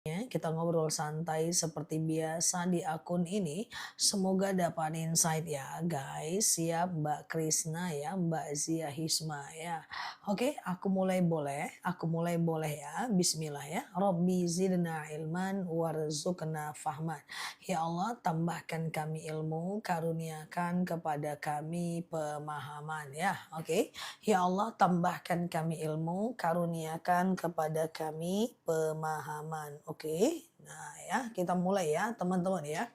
Kita ngobrol santai seperti biasa di akun ini. Semoga dapat insight ya guys. Siap Mbak Krisna ya, Mbak Zia Hisma ya. Oke, aku mulai boleh? Aku mulai boleh ya. Bismillah ya. Robbi zidna ilman warzuqna fahman. Ya Allah, tambahkan kami ilmu, karuniakan kepada kami pemahaman ya. Oke. Ya Allah, tambahkan kami ilmu, karuniakan kepada kami pemahaman. Oke. Nah, ya, kita mulai ya, teman-teman ya.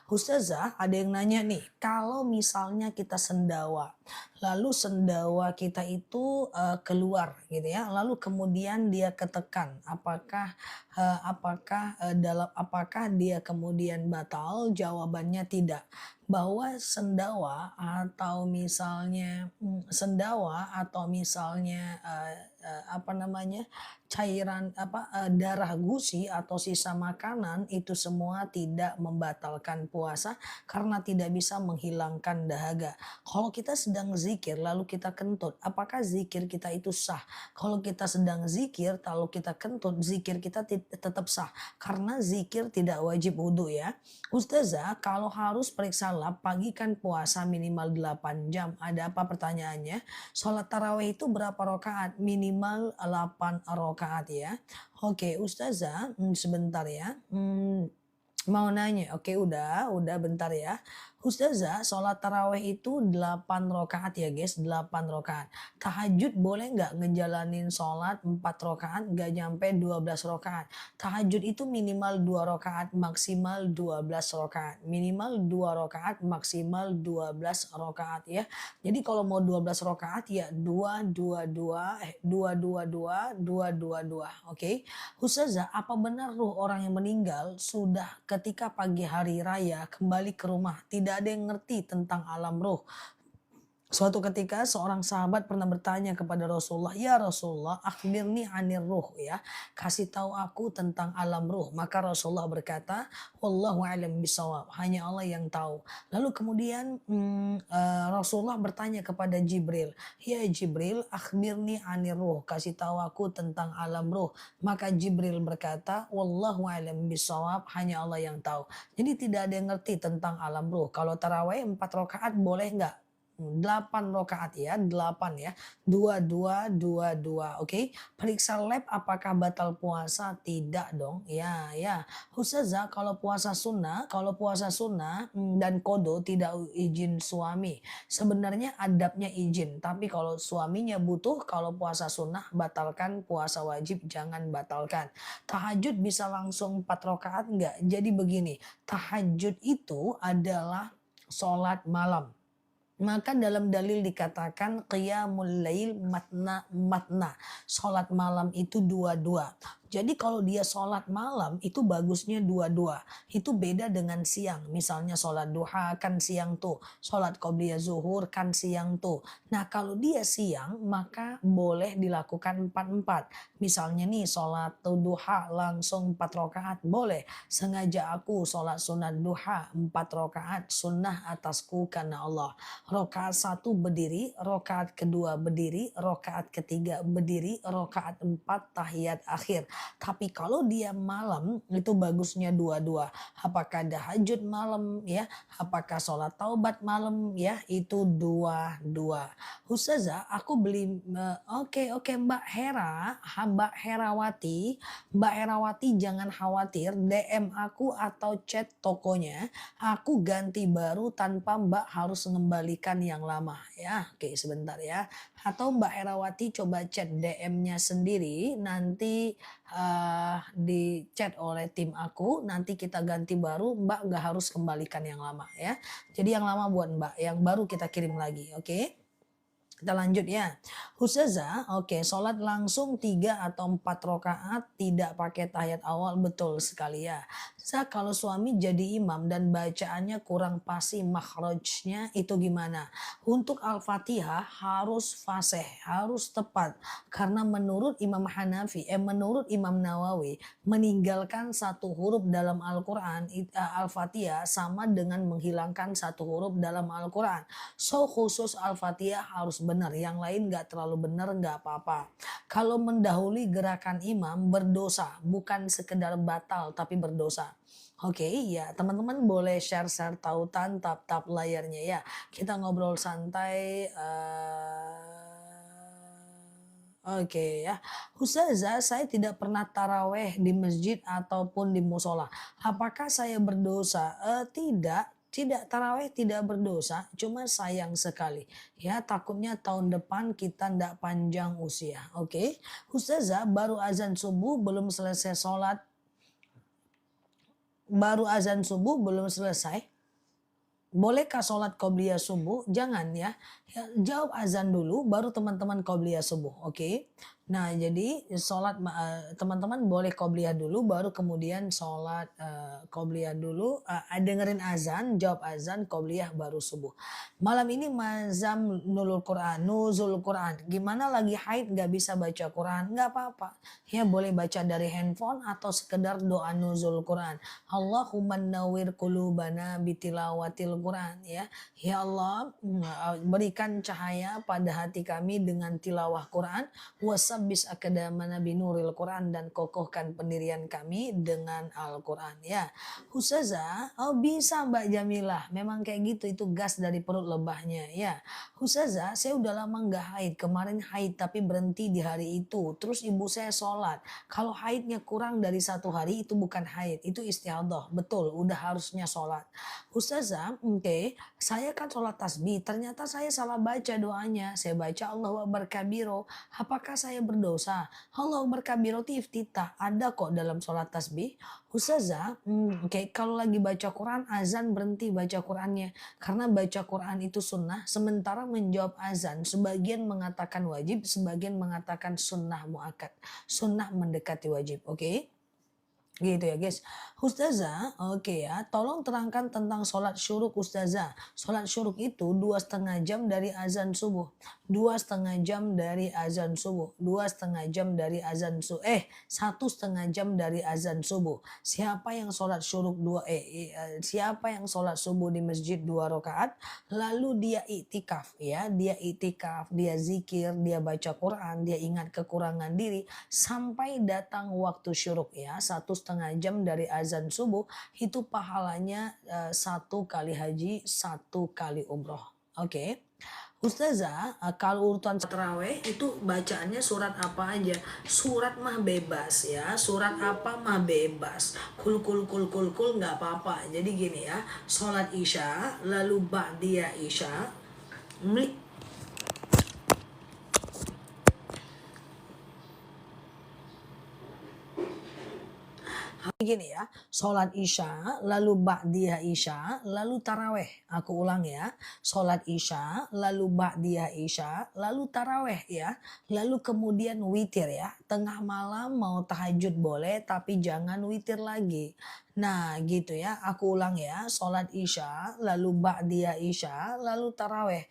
Ustazah, ada yang nanya nih, kalau misalnya kita sendawa, lalu sendawa kita itu keluar gitu ya, lalu kemudian dia ketekan, apakah dia kemudian batal? Jawabannya tidak. Bahwa sendawa atau misalnya apa namanya cairan darah gusi atau sisa makanan itu semua tidak membatalkan puasa karena tidak bisa menghilangkan dahaga. Kalau kita sedang zikir lalu kita kentut, apakah zikir kita itu sah? Kalau kita sedang zikir lalu kita kentut, zikir kita tetap sah karena zikir tidak wajib wudhu ya. Ustazah, kalau harus periksa lab pagi kan puasa minimal 8 jam. Ada apa pertanyaannya? Sholat tarawih itu berapa rakaat? Minimal 8 rakaat ya. Oke, Ustazah, sebentar ya. Mau nanya, oke udah bentar ya. Ustazah, sholat tarawih itu 8 rakaat ya guys, 8 rakaat. Tahajud boleh nggak ngejalanin sholat 4 rakaat, nggak nyampe 12 rakaat. Tahajud itu minimal 2 rakaat, maksimal 12 rakaat. Minimal 2 rakaat, maksimal 12 rakaat ya. Jadi kalau mau 12 rakaat ya 2, 2, 2, 2, 2, 2, 2, 2, 2. Oke. Ustazah, apa benar ruh orang yang meninggal sudah ketika pagi hari raya kembali ke rumah tidak ada yang ngerti tentang alam ruh? Suatu ketika seorang sahabat pernah bertanya kepada Rasulullah, "Ya Rasulullah, akhbirni anir ruh ya, kasih tahu aku tentang alam ruh." Maka Rasulullah berkata, "Wallahu a'lam bishawab." Hanya Allah yang tahu. Lalu kemudian Rasulullah bertanya kepada Jibril, "Ya Jibril, akhbirni anir ruh, kasih tahu aku tentang alam ruh." Maka Jibril berkata, "Wallahu a'lam bishawab." Hanya Allah yang tahu. Jadi tidak ada yang ngerti tentang alam ruh. Kalau tarawih 4 rakaat boleh nggak? 8 rakaat ya, 8 ya. 2 2 2 2, oke. Periksa lab apakah batal puasa? Tidak dong. Ya, ya. Ustazah, kalau puasa sunnah dan kodo tidak izin suami. Sebenarnya adabnya izin, tapi kalau suaminya butuh, kalau puasa sunnah batalkan, puasa wajib jangan batalkan. Tahajud bisa langsung 4 rakaat enggak? Jadi begini, tahajud itu adalah sholat malam. Maka dalam dalil dikatakan qiyamul lail matna matna. Salat malam itu dua-dua. Jadi kalau dia sholat malam itu bagusnya dua-dua. Itu beda dengan siang. Misalnya sholat duha kan siang tuh. Sholat qobliyah zuhur kan siang tuh. Nah kalau dia siang maka boleh dilakukan empat-empat. Misalnya nih sholat duha langsung 4 rakaat boleh. Sengaja aku sholat sunat duha 4 rakaat sunnah atasku karena Allah. Rakaat 1 berdiri, rakaat kedua berdiri, rakaat ketiga berdiri, rakaat 4 tahiyat akhir. Tapi kalau dia malam itu bagusnya dua-dua. Apakah tahajud malam ya, apakah sholat taubat malam ya, itu dua-dua. Ustazah, aku beli oke Mbak Mbak Herawati jangan khawatir DM aku atau chat tokonya, aku ganti baru tanpa Mbak harus mengembalikan yang lama ya. Oke, sebentar ya. Atau Mbak Herawati coba chat DM-nya sendiri nanti di chat oleh tim aku, nanti kita ganti baru, Mbak nggak harus kembalikan yang lama ya. Jadi yang lama buat Mbak, yang baru kita kirim lagi, oke? Kita lanjut ya. Ustazah, oke, sholat langsung 3 atau 4 rakaat tidak pakai tahiyat awal, betul sekali ya. Kalau suami jadi imam dan bacaannya kurang pasti makhrajnya itu gimana? Untuk Al-Fatihah harus fasih, harus tepat. Karena menurut Imam Nawawi, meninggalkan satu huruf dalam Al-Quran, Al-Fatihah sama dengan menghilangkan satu huruf dalam Al-Quran. So khusus Al-Fatihah harus benar, yang lain nggak terlalu benar, nggak apa-apa. Kalau mendahului gerakan imam berdosa, bukan sekedar batal tapi berdosa. Oke, ya teman-teman boleh share-share tautan tap-tap layarnya ya. Kita ngobrol santai. Oke ya, Ustazah, saya tidak pernah taraweh di masjid ataupun di musola. Apakah saya berdosa? Tidak, tidak taraweh tidak berdosa, cuma sayang sekali. Ya, takutnya tahun depan kita ndak panjang usia. Oke, Ustazah, baru azan subuh belum selesai sholat, baru azan subuh belum selesai. Bolehkah sholat qobliyah subuh? Jangan ya. Ya, jawab azan dulu, baru teman-teman qobliyah subuh. Oke. Nah, jadi teman-teman boleh qobliyah dulu, baru kemudian sholat qobliyah dulu. Dengerin azan, jawab azan, qobliyah baru subuh. Malam ini mazam nuzul Quran. Gimana lagi haid nggak bisa baca Quran? Nggak apa-apa. Ya boleh baca dari handphone atau sekedar doa nuzul Quran. Allahumma nawwir qulubana bitilawatil Quran ya. Ya Allah, berikan cahaya pada hati kami dengan tilawah Quran, wasabbis akadamana binuril Quran, dan kokohkan pendirian kami dengan Al-Quran ya. Ustazah, oh bisa Mbak Jamilah, memang kayak gitu, itu gas dari perut lebahnya ya. Ustazah, saya udah lama nggak haid, kemarin haid tapi berhenti di hari itu, terus ibu saya sholat. Kalau haidnya kurang dari 1 hari itu bukan haid, itu istihadah. Betul, udah harusnya sholat. Ustazah, oke, saya kan sholat tasbih, ternyata saya salah baca doanya. Saya baca Allahu Akbar kabiro. Apakah saya berdosa? Allahu Akbar kabiro itu iftitah, ada kok dalam sholat tasbih. Ustazah, oke, kalau lagi baca Quran, azan berhenti baca Qurannya. Karena baca Quran itu sunnah, sementara menjawab azan, sebagian mengatakan wajib, sebagian mengatakan sunnah muakkad. Sunnah mendekati wajib, oke? Gitu ya guys. Ustazah, oke ya, tolong terangkan tentang sholat syuruk Ustazah. Sholat syuruk itu 2,5 jam dari azan subuh. 2,5 jam dari azan subuh. 2,5 jam dari azan subuh. 1,5 jam dari azan subuh. Siapa yang sholat syuruk siapa yang sholat subuh di masjid 2 rakaat, lalu dia iktikaf ya, dia iktikaf, dia zikir, dia baca Quran, dia ingat kekurangan diri sampai datang waktu syuruk ya, 1,5 jam dari azan subuh, itu pahalanya 1 kali haji, 1 kali umroh. Oke. Ustazah, kalau urutan terawih itu bacaannya surat apa aja? Surat mah bebas ya, surat apa mah bebas. Kul nggak apa-apa. Jadi gini ya, sholat isya, lalu ba'diyah isya, gini ya, sholat isya, lalu ba'diyah isya, lalu taraweh. Aku ulang ya, sholat isya, lalu ba'diyah isya, lalu taraweh ya, lalu kemudian witir ya. Tengah malam mau tahajud boleh, tapi jangan witir lagi. Nah gitu ya, aku ulang ya, sholat isya, lalu ba'diyah isya, lalu taraweh.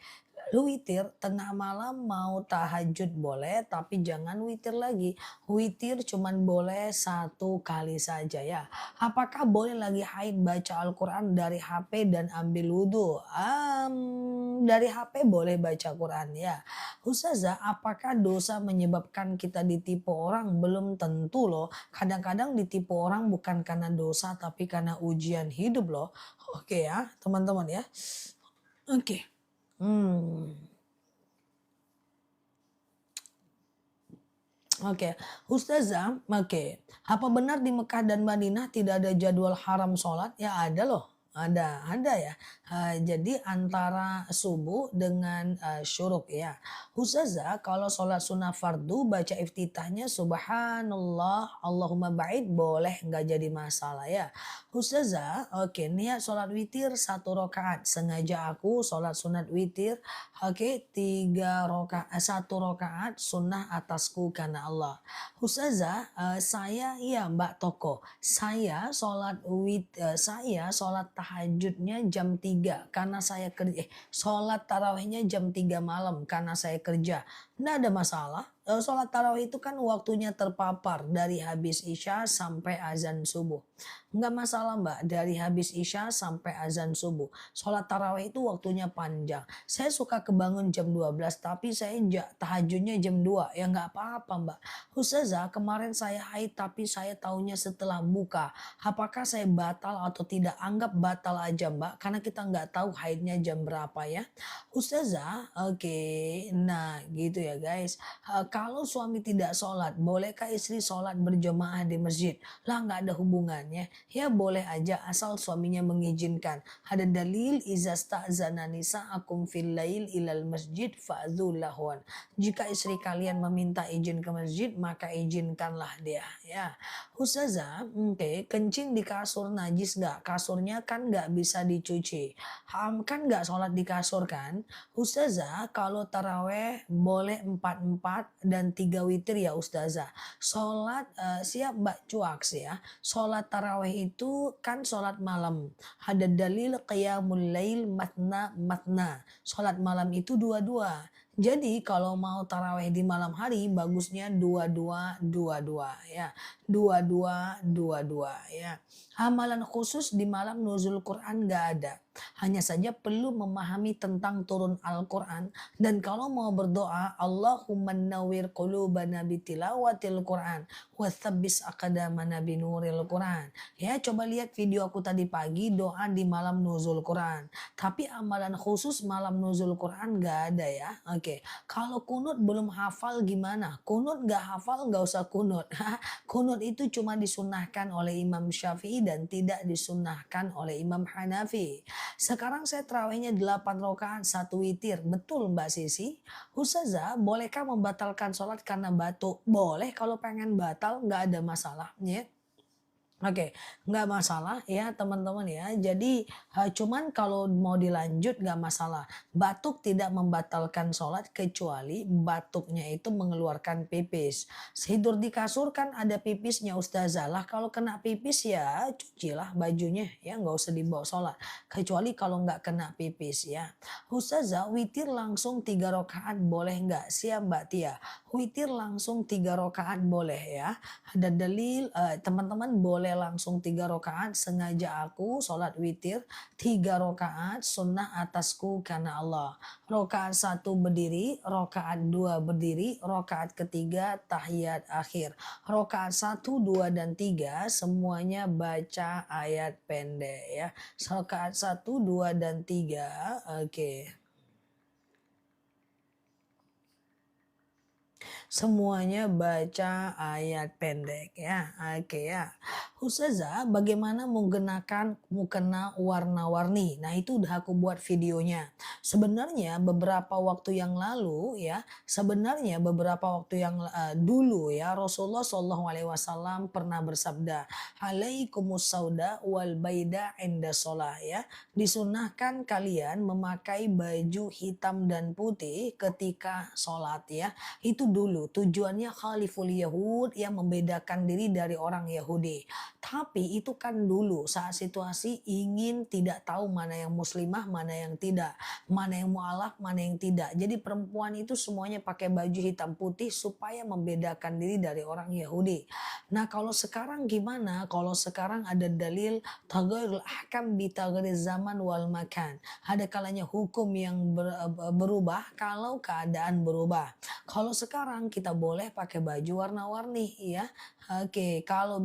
Lalu witir, tengah malam mau tahajud boleh, tapi jangan witir lagi. Witir cuman boleh 1 kali saja ya. Apakah boleh lagi haid baca Al-Quran dari HP dan ambil wudhu? Dari HP boleh baca Quran ya. Ustazah, apakah dosa menyebabkan kita ditipu orang? Belum tentu loh. Kadang-kadang ditipu orang bukan karena dosa, tapi karena ujian hidup loh. Oke ya teman-teman ya. Oke. Oke, Ustazah, oke. Apa benar di Mekah dan Madinah tidak ada jadwal haram sholat? Ya ada loh, ada ya. Jadi antara subuh dengan syuruk ya. Ustazah, kalau sholat sunnah fardu baca iftitahnya subhanallah Allahumma ba'id boleh, nggak jadi masalah ya. Ustazah, oke, niat sholat witir 1 rakaat. Sengaja aku sholat sunat witir, oke, 3 rakaat, 1 rakaat sunnah atasku karena Allah. Ustazah, saya ya Mbak Toko, saya sholat tahajudnya jam 3 karena saya kerja, sholat tarawihnya jam 3 malam karena saya kerja. Nggak ada masalah. sholat tarawih itu kan waktunya terpapar dari habis Isya sampai azan subuh. Nggak masalah Mbak, dari habis Isya sampai azan subuh. Sholat tarawih itu waktunya panjang. Saya suka kebangun jam 12 tapi saya tahajudnya jam 2. Ya nggak apa-apa Mbak. Ustazah kemarin saya haid tapi saya taunya setelah buka. Apakah saya batal atau tidak? Anggap batal aja Mbak, karena kita nggak tahu haidnya jam berapa ya. Ustazah, oke. Nah gitu ya guys. Kalau suami tidak sholat, bolehkah istri sholat berjamaah di masjid? Lah nggak ada hubungannya. Ya boleh aja asal suaminya mengizinkan. Ada dalil iza sta'zana nisa'akum fil lail ilal masjid fa'dzul lahwan. Jika istri kalian meminta izin ke masjid, maka izinkanlah dia. Ya, Ustazah, oke, kencing di kasur najis nggak? Kasurnya kan nggak bisa dicuci. Kan nggak sholat di kasur kan? Ustazah, kalau taraweh boleh 4-4 dan 3 witir ya Ustazah. Sholat, siap Mbak Cuaks ya. Sholat taraweh itu kan sholat malam. Ada dalil qiyamul lail matna matna. Sholat malam itu dua-dua. Jadi kalau mau taraweh di malam hari bagusnya dua-dua dua-dua ya. Dua-dua dua-dua ya. Amalan khusus di malam nuzul Quran nggak ada. Hanya saja perlu memahami tentang turun Al-Quran. Dan kalau mau berdoa, Allahumma nawwir qulubana bitilawatil Quran. Wathabbis aqdamana binuril Quran. Ya, coba lihat video aku tadi pagi, doa di malam nuzul Quran. Tapi amalan khusus malam nuzul Quran nggak ada ya. Oke, kalau kunut belum hafal gimana? Kunut nggak hafal nggak usah kunut. Kunut itu cuma disunahkan oleh Imam Syafi'i dan tidak disunahkan oleh Imam Hanafi. Sekarang saya terawihnya 8 rakaat 1 witir. Betul Mbak Sisi? Ustazah, bolehkah membatalkan sholat karena batuk? Boleh kalau pengen batal, nggak ada masalah. Ya. Oke, nggak masalah ya teman-teman ya. Jadi cuman kalau mau dilanjut nggak masalah. Batuk tidak membatalkan sholat kecuali batuknya itu mengeluarkan pipis. Tidur di kasur kan ada pipisnya Ustazah lah. Kalau kena pipis ya cucilah bajunya ya nggak usah dibawa sholat. Kecuali kalau nggak kena pipis ya. Ustazah witir langsung 3 rakaat boleh nggak? Siap Mbak Tia. Witir langsung 3 rakaat boleh ya. Ada dalil teman-teman boleh langsung 3 rakaat. Sengaja aku sholat witir 3 rakaat sunnah atasku karena Allah. Rakaat 1 berdiri, rakaat 2 berdiri, rakaat ketiga tahiyat akhir. Rakaat 1, 2 dan 3 semuanya baca ayat pendek ya. Rakaat 1, 2 dan 3. Oke. Semuanya baca ayat pendek ya. Oke ya. Ustazah, bagaimana menggunakan mukena warna-warni? Nah, itu udah aku buat videonya. Sebenarnya beberapa waktu yang lalu ya, sebenarnya beberapa waktu yang dulu ya, Rasulullah Shallallahu alaihi wasallam pernah bersabda, "Alaikumus sauda wal baida inda shalah" ya. Disunahkan kalian memakai baju hitam dan putih ketika sholat ya. Itu dulu tujuannya khaliful Yahud yang membedakan diri dari orang Yahudi. Tapi itu kan dulu saat situasi ingin tidak tahu mana yang muslimah, mana yang tidak. Mana yang mu'alaf, mana yang tidak. Jadi perempuan itu semuanya pakai baju hitam putih supaya membedakan diri dari orang Yahudi. Nah kalau sekarang gimana? Kalau sekarang ada dalil taghairul ahkam bi taghairiz zaman wal makan. Ada kalanya hukum yang berubah kalau keadaan berubah. Kalau sekarang kita boleh pakai baju warna-warni ya. Oke, kalau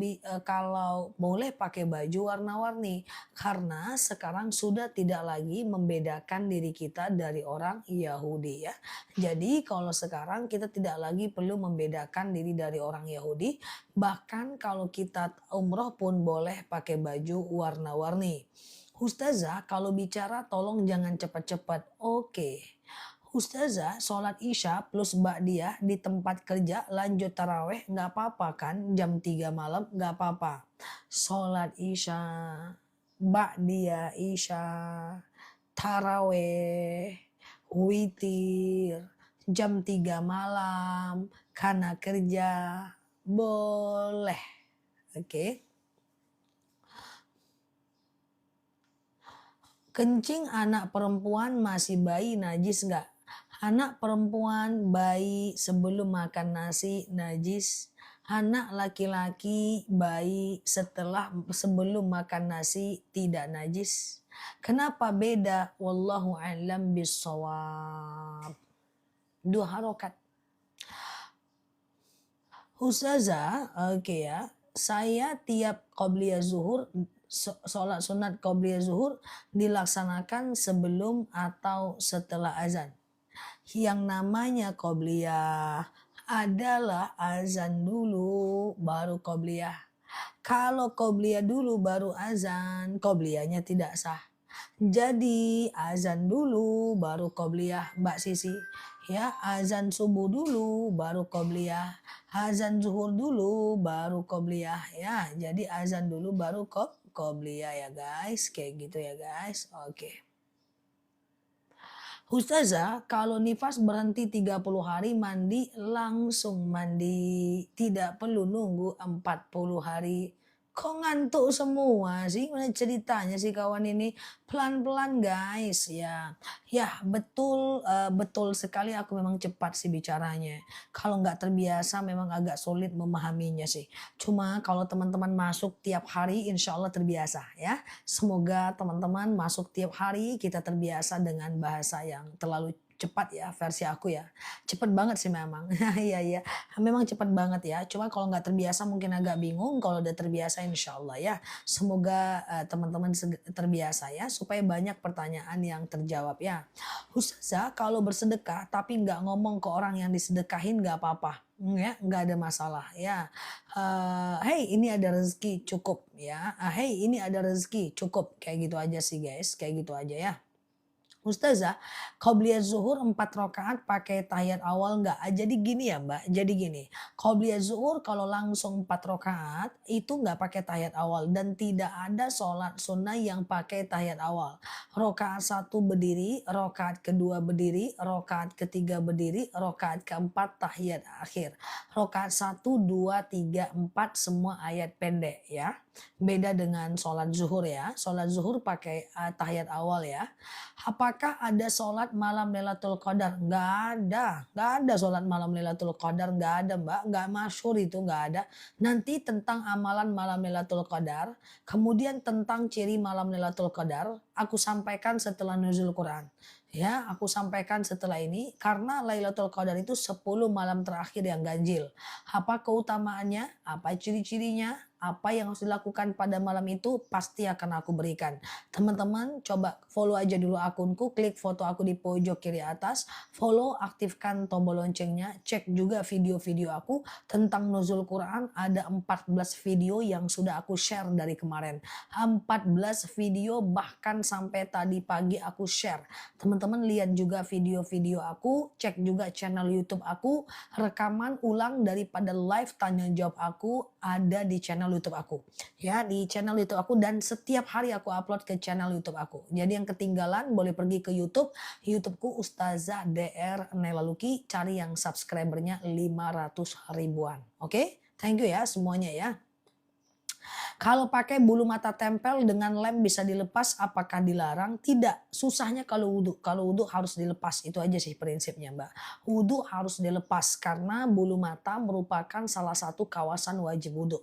boleh pakai baju warna-warni karena sekarang sudah tidak lagi membedakan diri kita dari orang Yahudi ya. Jadi kalau sekarang kita tidak lagi perlu membedakan diri dari orang Yahudi, bahkan kalau kita umroh pun boleh pakai baju warna-warni. Ustazah, kalau bicara tolong jangan cepat-cepat. Oke. Ustazah, sholat isya plus ba'diyah di tempat kerja lanjut taraweh nggak apa-apa kan? Jam 3 malam nggak apa-apa. Sholat isya, ba'diyah isya, taraweh, witir, jam 3 malam, karena kerja, boleh. Oke. Kencing anak perempuan masih bayi najis nggak? Anak perempuan bayi sebelum makan nasi najis. Anak laki-laki bayi sebelum makan nasi tidak najis. Kenapa beda? Wallahu a'lam bissawab. 2 harokat. Ustazah, oke ya. Saya tiap qobliyah zuhur, sholat sunat qobliyah zuhur dilaksanakan sebelum atau setelah azan. Yang namanya qobliyah adalah azan dulu baru qobliyah. Kalau qobliyah dulu baru azan, qobliyahnya tidak sah. Jadi azan dulu baru qobliyah Mbak Sisi. Ya, azan subuh dulu baru qobliyah. Azan zuhur dulu baru qobliyah ya. Jadi azan dulu baru qobliyah ya guys. Kayak gitu ya guys. Oke. Ustazah, kalau nifas berhenti 30 hari mandi, langsung mandi. Tidak perlu nunggu 40 hari. Kok ngantuk semua sih? Mana ceritanya sih kawan ini? Pelan-pelan guys ya. Ya betul, betul sekali aku memang cepat sih bicaranya. Kalau nggak terbiasa memang agak sulit memahaminya sih. Cuma kalau teman-teman masuk tiap hari insya Allah terbiasa ya. Semoga teman-teman masuk tiap hari kita terbiasa dengan bahasa yang terlalu cepat ya versi aku ya. Cepet banget sih memang. Iya iya. Memang cepat banget ya. Cuma kalau nggak terbiasa mungkin agak bingung. Kalau udah terbiasa insya Allah ya. Semoga teman-teman terbiasa ya. Supaya banyak pertanyaan yang terjawab ya. Ustazah kalau bersedekah tapi nggak ngomong ke orang yang disedekahin nggak apa-apa. Ya, nggak ada masalah ya. Hey ini ada rezeki cukup ya. Hey ini ada rezeki cukup. Kayak gitu aja sih guys. Kayak gitu aja ya. Ustazah, qobliyah zuhur 4 rakaat pakai tahiyat awal nggak? Jadi gini ya Mbak, jadi gini. Qobliyah zuhur kalau langsung 4 rakaat itu nggak pakai tahiyat awal dan tidak ada sholat sunnah yang pakai tahiyat awal. Rakaat 1 berdiri, rakaat kedua berdiri, rakaat ketiga berdiri, rakaat keempat tahiyat akhir. Rakaat 1, 2, 3, 4 semua ayat pendek ya. Beda dengan sholat zuhur ya. Sholat zuhur pakai tahiyat awal ya. Apakah ada sholat malam Lailatul Qadar? Nggak ada sholat malam Lailatul Qadar, nggak ada Mbak, nggak masyhur itu, nggak ada. Nanti tentang amalan malam Lailatul Qadar, kemudian tentang ciri malam Lailatul Qadar, aku sampaikan setelah nuzul Quran. Ya, aku sampaikan setelah ini karena Lailatul Qadar itu 10 malam terakhir yang ganjil. Apa keutamaannya? Apa ciri-cirinya? Apa yang harus dilakukan pada malam itu pasti akan aku berikan. Teman-teman coba follow aja dulu akunku, klik foto aku di pojok kiri atas, follow, aktifkan tombol loncengnya, cek juga video-video aku tentang nuzul Quran, ada 14 video yang sudah aku share dari kemarin. 14 video bahkan sampai tadi pagi aku share. Teman-teman lihat juga video-video aku, cek juga channel YouTube aku, rekaman ulang daripada live tanya jawab aku ada di channel YouTube aku. Ya, di channel YouTube aku dan setiap hari aku upload ke channel YouTube aku. Jadi yang ketinggalan boleh pergi ke YouTube, YouTubeku Ustazah DR Nela Luki, cari yang subscribernya 500 ribuan. Oke? Thank you ya semuanya ya. Kalau pakai bulu mata tempel dengan lem bisa dilepas, apakah dilarang? Tidak. Susahnya kalau wudhu. Kalau wudhu harus dilepas. Itu aja sih prinsipnya Mbak. Wudhu harus dilepas karena bulu mata merupakan salah satu kawasan wajib wudhu.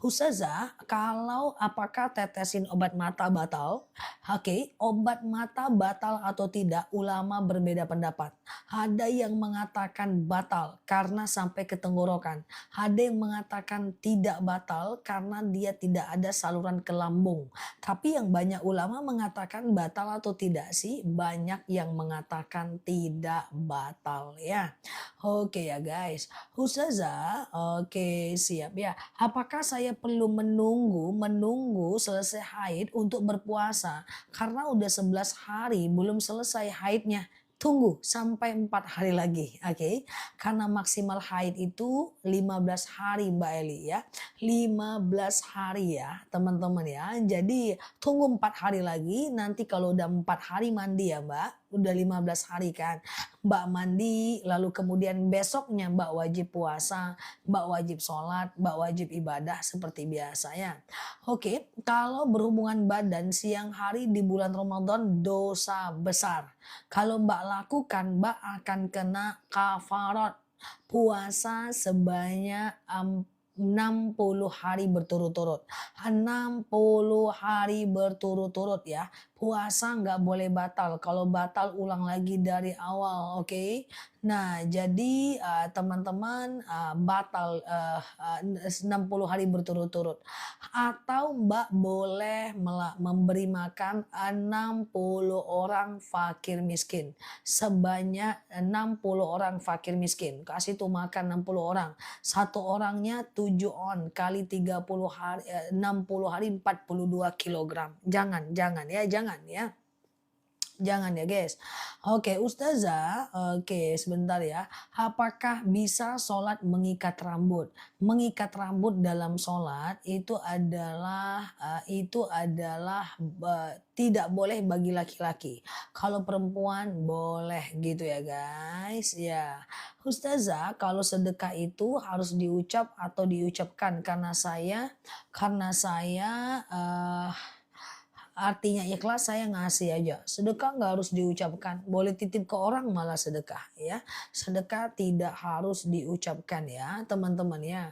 Ustazah, kalau apakah tetesin obat mata batal? Oke, obat mata batal atau tidak, ulama berbeda pendapat. Ada yang mengatakan batal karena sampai ke tenggorokan. Ada yang mengatakan tidak batal karena dia tidak ada saluran ke lambung. Tapi yang banyak ulama mengatakan batal atau tidak sih? Banyak yang mengatakan tidak batal ya. Oke ya guys. Ustazah, oke siap ya. Apakah saya perlu menunggu selesai haid untuk berpuasa? Karena udah 11 hari belum selesai haidnya. Tunggu sampai 4 hari lagi, oke? Karena maksimal haid itu 15 hari Mbak Eli ya. 15 hari ya teman-teman ya. Jadi tunggu 4 hari lagi, nanti kalau udah 4 hari mandi ya Mbak. udah 15 hari kan. Mbak mandi, lalu kemudian besoknya Mbak wajib puasa, Mbak wajib sholat, Mbak wajib ibadah seperti biasa ya. Oke, kalau berhubungan badan siang hari di bulan Ramadan dosa besar. Kalau Mbak lakukan, Mbak akan kena kafarat puasa sebanyak 60 hari berturut-turut. 60 hari berturut-turut ya. Puasa nggak boleh batal. Kalau batal ulang lagi dari awal, oke? Nah, jadi teman-teman batal 60 hari berturut-turut. Atau Mbak boleh memberi makan 60 orang fakir miskin. Sebanyak 60 orang fakir miskin. Kasih tuh makan 60 orang. Satu orangnya 7 on kali 30 hari, 60 hari 42 kilogram. Jangan ya, jangan ya. Jangan ya guys. Oke Ustazah, oke sebentar ya. Apakah bisa sholat mengikat rambut? Mengikat rambut dalam sholat itu adalah tidak boleh bagi laki-laki. Kalau perempuan boleh gitu ya guys. Ya, Ustazah kalau sedekah itu harus diucap atau diucapkan karena saya artinya ikhlas saya ngasih aja. Sedekah nggak harus diucapkan. Boleh titip ke orang malah sedekah ya. Sedekah tidak harus diucapkan ya teman-teman ya.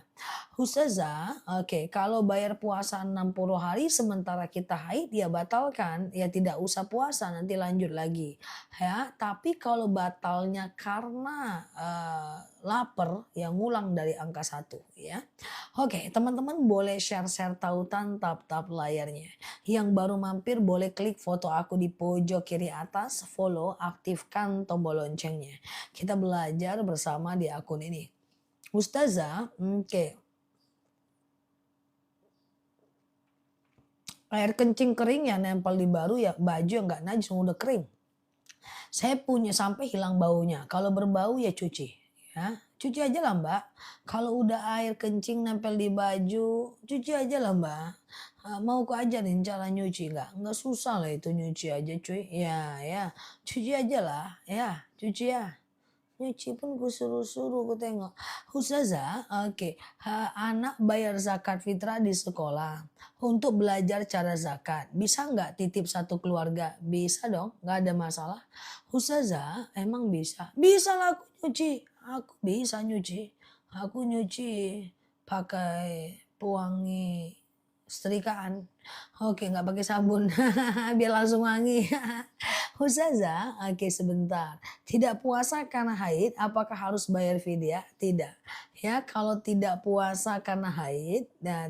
Ustazah, oke, kalau bayar puasa 60 hari sementara kita haid ya batalkan, ya tidak usah puasa nanti lanjut lagi. Ya, tapi kalau batalnya karena lapar ya ngulang dari angka 1 ya. Oke, teman-teman boleh share-share tautan tap-tap layarnya. Yang baru mampir boleh klik foto aku di pojok kiri atas, follow, aktifkan tombol loncengnya. Kita belajar bersama di akun ini. Ustazah, oke. Air kencing kering yang nempel di baju yang nggak najis udah kering. Saya punya sampai hilang baunya. Kalau berbau ya cuci. Ya, cuci aja lah Mbak. Kalau udah air kencing nempel di baju, cuci aja lah Mbak. Mau aku ajarin cara nyuci nggak? Nggak susah lah itu nyuci aja cuy. Ya, cuci aja lah. Ya, cuci ya. Nyuci pun gue suruh-suruh, gue tengok. Ustazah, oke. Anak bayar zakat fitrah di sekolah untuk belajar cara zakat. Bisa nggak titip satu keluarga? Bisa dong, nggak ada masalah. Ustazah, emang bisa? Bisa lah aku nyuci. Aku bisa nyuci. Aku nyuci pakai pewangi setrikaan. Oke, nggak pakai sabun. Biar langsung wangi. Ustazah, oke sebentar. Tidak puasa karena haid, apakah harus bayar fidyah? Tidak. Ya, kalau tidak puasa karena haid, nah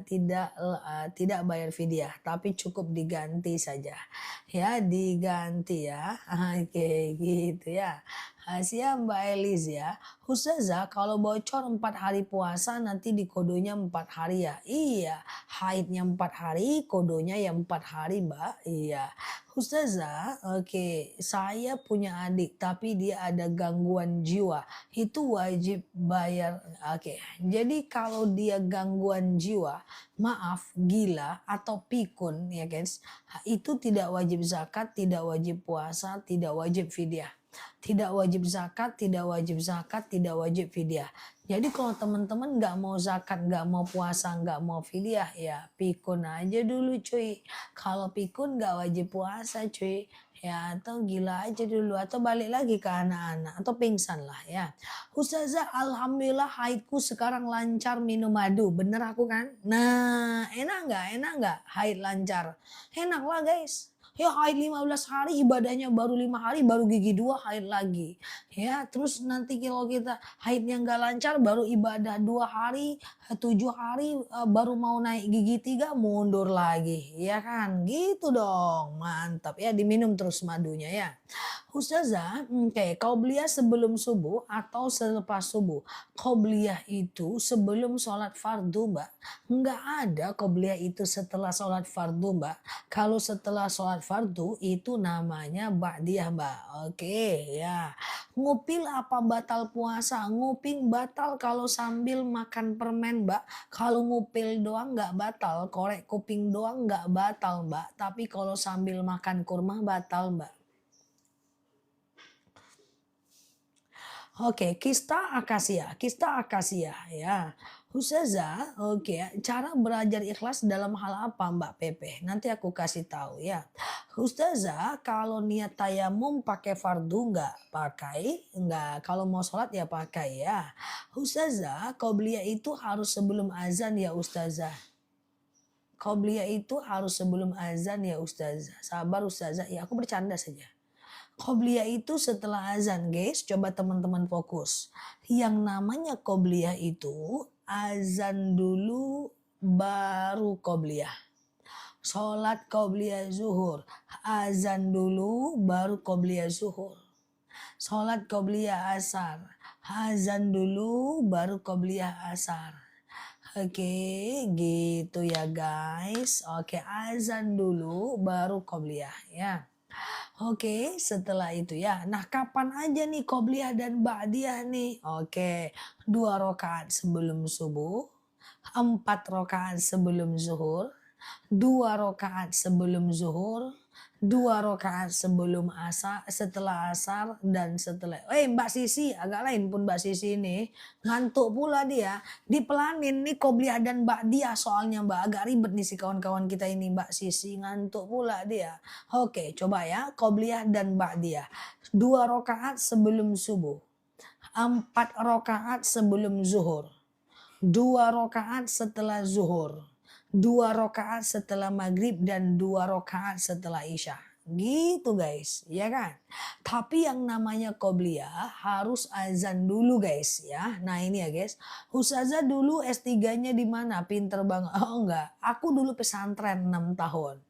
tidak bayar fidyah, tapi cukup diganti saja. Ya, diganti ya. Oke, gitu ya. Siap Mbak Elis ya. Ustazah, kalau bocor 4 hari puasa nanti di kodonya 4 hari ya? Iya, haidnya 4 hari, kodonya ya 4 hari Mbak. Iya. Ustazah, oke, saya punya adik tapi dia ada gangguan jiwa. Itu wajib bayar. Oke, jadi kalau dia gangguan jiwa, maaf, gila atau pikun ya guys, itu tidak wajib zakat, tidak wajib puasa, tidak wajib fidyah. Tidak wajib zakat, tidak wajib zakat, tidak wajib fidyah. Jadi kalau teman-teman nggak mau zakat, nggak mau puasa, nggak mau fidyah, ya pikun aja dulu cuy. Kalau pikun nggak wajib puasa cuy. Ya atau gila aja dulu atau balik lagi ke anak-anak atau pingsan lah ya. Ustazah alhamdulillah haidku sekarang lancar minum madu. Bener aku kan? Nah enak nggak? Enak nggak haid lancar? Enak lah guys. Ya haid 15 hari ibadahnya baru 5 hari baru gigi 2 haid lagi. Ya terus nanti kalau kita haidnya nggak lancar baru ibadah 2 hari 7 hari baru mau naik gigi 3 mundur lagi. Ya kan gitu dong mantap ya diminum terus madunya ya. Ustazah, oke, qobliyah sebelum subuh atau selepas subuh? Qobliyah itu sebelum sholat fardu, Mbak. Enggak ada qobliyah itu setelah sholat fardu, Mbak. Kalau setelah sholat fardu itu namanya ba'diyah, Mbak. Oke, ya. Ngupil apa batal puasa? Nguping batal kalau sambil makan permen, Mbak. Kalau ngupil doang nggak batal. Korek kuping doang nggak batal, Mbak. Tapi kalau sambil makan kurma batal, Mbak. Oke, kista akasia, kista akasia ya. Ustazah, oke, cara belajar ikhlas dalam hal apa Mbak Pepe? Nanti aku kasih tahu ya. Ustazah, kalau niat tayamum pakai fardu nggak? Pakai, nggak. Kalau mau sholat ya pakai ya. Ustazah, qobliyah itu harus sebelum azan ya Ustazah. Qobliyah itu harus sebelum azan ya Ustazah. Sabar Ustazah, ya aku bercanda saja. Qobliyah itu setelah azan guys, coba teman-teman fokus. Yang namanya qobliyah itu azan dulu baru qobliyah. Sholat qobliyah zuhur, azan dulu baru qobliyah zuhur. Sholat qobliyah asar, azan dulu baru qobliyah asar. Oke, gitu ya guys. Oke, azan dulu baru qobliyah ya. Oke, setelah itu ya. Nah, kapan aja nih qobliyah dan ba'diyah nih? Oke, 2 rakaat sebelum subuh, 4 rakaat sebelum zuhur, 2 rakaat sebelum zuhur, 2 rakaat sebelum asar, setelah asar dan setelah Mbak Sisi, agak lain pun Mbak Sisi ini. Ngantuk pula dia. Dipelanin nih qobliyah dan ba'diyah soalnya Mbak. Agak ribet nih si kawan-kawan kita ini Mbak Sisi. Ngantuk pula dia. Oke, coba ya. Qobliyah dan ba'diyah. 2 rakaat sebelum subuh. 4 rakaat sebelum zuhur. 2 rakaat setelah zuhur. 2 rakaat setelah maghrib dan 2 rakaat setelah isya. Gitu guys, ya kan? Tapi yang namanya qobliyah harus azan dulu guys ya. Nah ini ya guys, Ustazah dulu S3-nya di mana? Pinter banget. Oh enggak, aku dulu pesantren 6 tahun.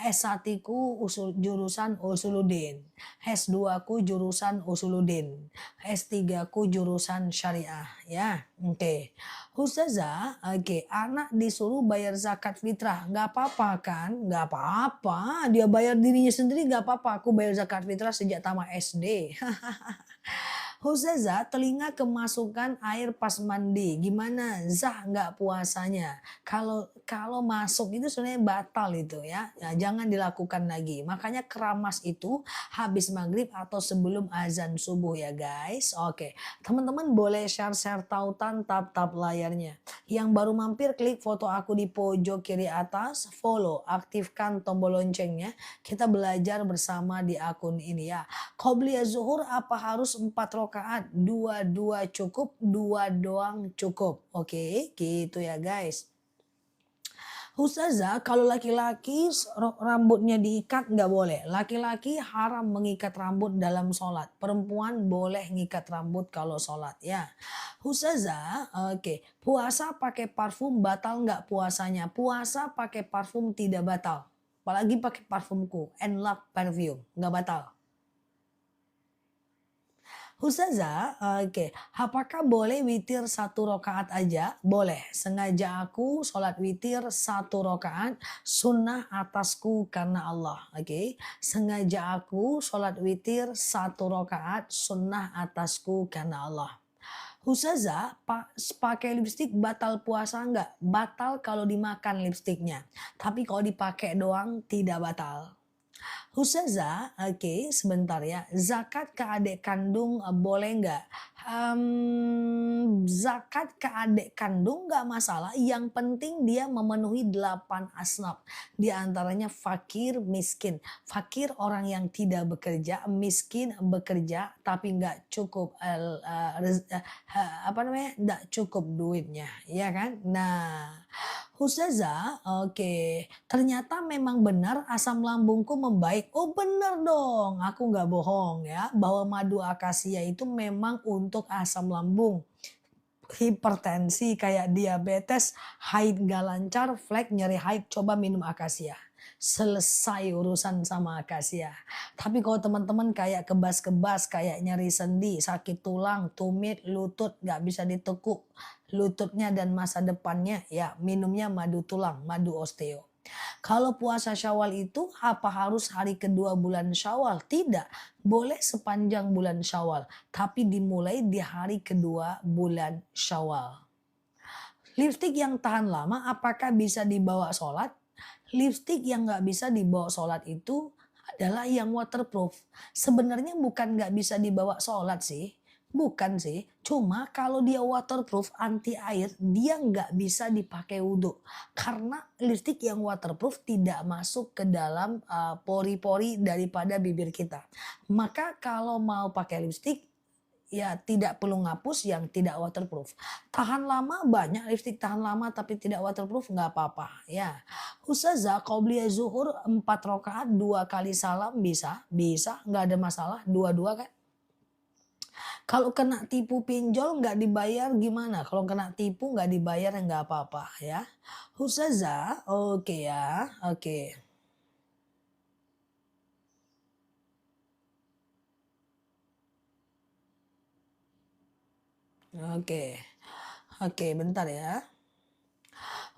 S1 ku jurusan Usuluddin. S2 ku jurusan Usuluddin. S3 ku jurusan syariah ya. Oke. Ustazah, oke, anak disuruh bayar zakat fitrah, nggak apa-apa kan? Nggak apa-apa, dia bayar dirinya sendiri nggak apa-apa. Aku bayar zakat fitrah sejak tamat SD. Ustazah, telinga kemasukan air pas mandi, gimana? Zah nggak puasanya? Kalau kalau masuk itu sebenarnya batal itu ya. Ya, jangan dilakukan lagi. Makanya keramas itu habis maghrib atau sebelum azan subuh ya guys. Oke, teman-teman boleh share-share tautan tap-tap layarnya. Yang baru mampir klik foto aku di pojok kiri atas, follow, aktifkan tombol loncengnya. Kita belajar bersama di akun ini ya. Qobliyah zuhur apa harus 4 rakaat? 2 cukup, 2 doang cukup. Oke, gitu ya guys. Ustazah, kalau laki-laki rambutnya diikat nggak boleh. Laki-laki haram mengikat rambut dalam sholat. Perempuan boleh ngikat rambut kalau sholat ya. Ustazah, oke. Puasa pakai parfum batal nggak puasanya? Puasa pakai parfum tidak batal. Apalagi pakai parfumku, Enlak Perfume, nggak batal. Ustazah, oke. Apakah boleh witir 1 rakaat aja? Boleh. Sengaja aku sholat witir 1 rakaat. Sunnah atasku karena Allah. Oke. Sengaja aku sholat witir 1 rakaat. Sunnah atasku karena Allah. Ustazah, pakai lipstik batal puasa enggak? Batal kalau dimakan lipstiknya. Tapi kalau dipakai doang tidak batal. Ustazah, oke, sebentar ya. Zakat ke adik kandung boleh nggak? Zakat ke adik kandung nggak masalah. Yang penting dia memenuhi 8 asnaf. Di antaranya fakir, miskin. Fakir orang yang tidak bekerja, miskin bekerja tapi nggak cukup apa namanya? Nggak cukup duitnya, ya kan? Nah, Ustazah, oke. Ternyata memang benar asam lambungku membaik. Oh benar dong, aku nggak bohong ya. Bahwa madu akasia itu memang untuk asam lambung. Hipertensi kayak diabetes, haid nggak lancar, flek, nyeri haid, coba minum akasia. Selesai urusan sama akasia. Tapi kalau teman-teman kayak kebas-kebas, kayak nyeri sendi, sakit tulang, tumit, lutut, nggak bisa ditekuk lututnya dan masa depannya, ya minumnya madu tulang, madu osteo. Kalau puasa Syawal itu apa harus hari kedua bulan Syawal? Tidak, boleh sepanjang bulan Syawal, tapi dimulai di hari kedua bulan Syawal. Lipstik yang tahan lama apakah bisa dibawa sholat? Lipstik yang nggak bisa dibawa sholat itu adalah yang waterproof. Sebenarnya bukan nggak bisa dibawa sholat sih. Bukan sih, cuma kalau dia waterproof anti air, dia nggak bisa dipakai wudhu. Karena lipstik yang waterproof tidak masuk ke dalam pori-pori daripada bibir kita. Maka kalau mau pakai lipstik, ya tidak perlu ngapus yang tidak waterproof. Tahan lama banyak lipstik tahan lama tapi tidak waterproof nggak apa-apa ya. Ustazah qobliyah zuhur 4 rakaat 2 kali salam bisa? Bisa, nggak ada masalah dua-dua kan. Kalau kena tipu pinjol nggak dibayar gimana? Kalau kena tipu nggak dibayar ya nggak apa-apa ya. Ustazah, oke ya, oke. Oke, oke bentar ya.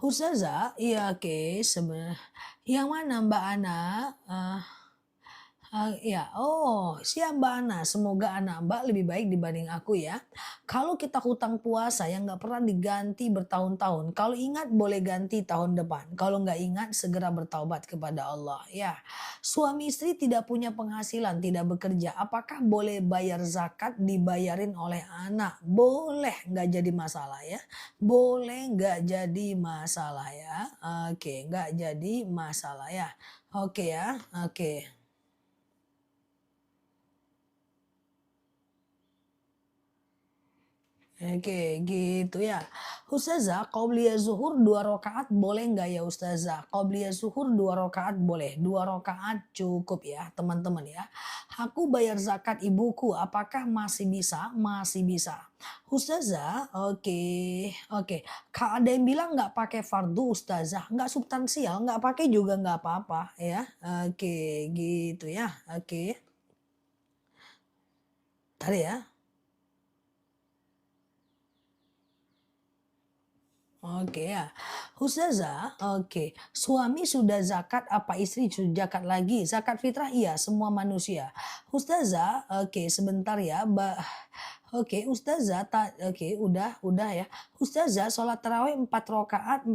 Ustazah, iya oke, yang mana Mbak Ana? Eh, iya. Oh, siap Mbak Ana. Semoga anak Mbak lebih baik dibanding aku ya. Kalau kita hutang puasa yang nggak pernah diganti bertahun-tahun, kalau ingat boleh ganti tahun depan. Kalau nggak ingat segera bertaubat kepada Allah. Ya, suami istri tidak punya penghasilan, tidak bekerja. Apakah boleh bayar zakat dibayarin oleh anak? Boleh, nggak jadi masalah ya. Boleh, nggak jadi masalah ya. Oke, nggak jadi masalah ya. Oke ya, oke. Oke, gitu ya. Ustazah, qobliyah zuhur 2 rakaat boleh nggak ya Ustazah? Qobliyah zuhur 2 rakaat boleh, 2 rakaat cukup ya teman-teman ya. Aku bayar zakat ibuku, apakah masih bisa? Masih bisa. Ustazah, oke, oke. Kak ada yang bilang nggak pakai fardu Ustazah, nggak substansial, nggak pakai juga nggak apa-apa ya. Oke, gitu ya. Oke, tadi ya. Oke ya. Ustazah, oke. Suami sudah zakat apa istri sudah zakat lagi? Zakat fitrah iya, semua manusia. Ustazah, oke sebentar ya. Oke, Ustazah, oke udah ya. Ustazah, sholat tarawih 4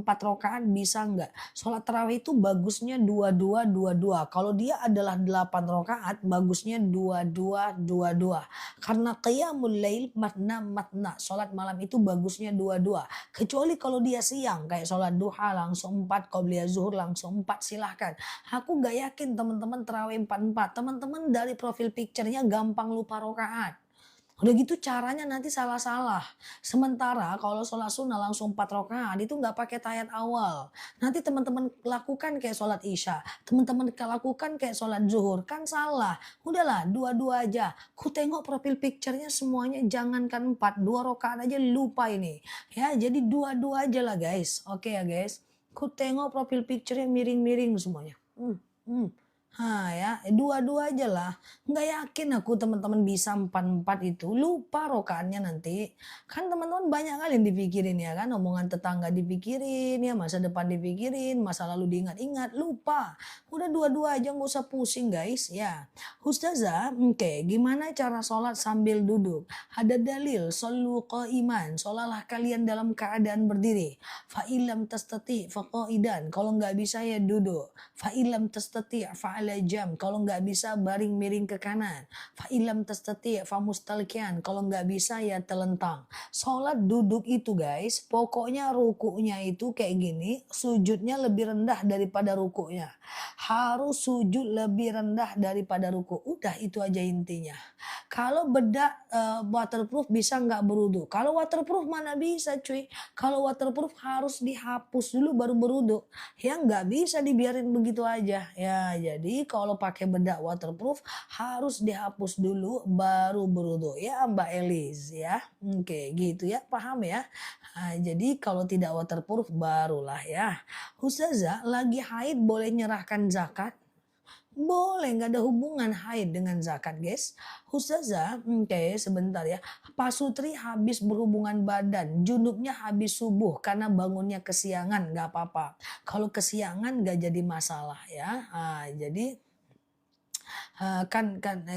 rakaat bisa nggak? Sholat tarawih itu bagusnya dua dua dua dua. Kalau dia adalah 8 rakaat, bagusnya dua dua dua dua. Karena qiyamul lail matna matna. Sholat malam itu bagusnya dua dua. Kecuali kalau dia siang kayak sholat duha langsung 4, qobliyah zuhur langsung 4 silahkan. Aku nggak yakin teman-teman terawih 4-4. Teman-teman dari profil picture-nya gampang lupa rokaat. Udah gitu caranya nanti salah-salah. Sementara kalau sholat sunnah langsung 4 rakaat itu nggak pakai tayat awal. Nanti teman-teman lakukan kayak sholat isya. Teman-teman lakukan kayak sholat zuhur. Kan salah. Udahlah dua-dua aja. Ku tengok profil picture-nya semuanya jangankan 4. 2 rakaat aja lupa ini. Ya jadi dua-dua aja lah guys. Oke ya guys. Ku tengok profil picture-nya miring-miring semuanya. Hmm. Ya, dua-dua aja lah. Nggak yakin aku teman-teman bisa empat-empat itu. Lupa rokaatnya nanti. Kan teman-teman banyak kali yang dipikirin ya kan. Omongan tetangga dipikirin ya. Masa depan dipikirin. Masa lalu diingat-ingat. Lupa. Udah dua-dua aja nggak usah pusing guys. Ya. Ustazah, oke. Gimana cara sholat sambil duduk? Ada dalil. Sallu iman. Sholalah kalian dalam keadaan berdiri. Fa'ilam tastati faqaidan. Kalau nggak bisa ya duduk. Fa'ilam tastati fa'ala jam. Kalau nggak bisa baring miring ke kanan. Fa'ilam tastati famustalkian. Kalau nggak bisa ya telentang. Sholat duduk itu guys, pokoknya rukunya itu kayak gini, sujudnya lebih rendah daripada rukunya. Harus sujud lebih rendah daripada ruku. Udah itu aja intinya. Kalau bedak waterproof bisa nggak beruduk? Kalau waterproof mana bisa cuy. Kalau waterproof harus dihapus dulu baru beruduk. Ya nggak bisa dibiarin begitu aja. Ya jadi kalau pakai bedak waterproof harus dihapus dulu baru beruduk. Ya Mbak Elis ya. Oke gitu ya paham ya. Jadi kalau tidak waterproof barulah ya. Ustazah lagi haid boleh nyerahkan zakat? Boleh, nggak ada hubungan haid dengan zakat, guys. Ustazah, oke sebentar ya. Pak Sutri habis berhubungan badan, junubnya habis subuh karena bangunnya kesiangan, nggak apa-apa. Kalau kesiangan nggak jadi masalah ya. Jadi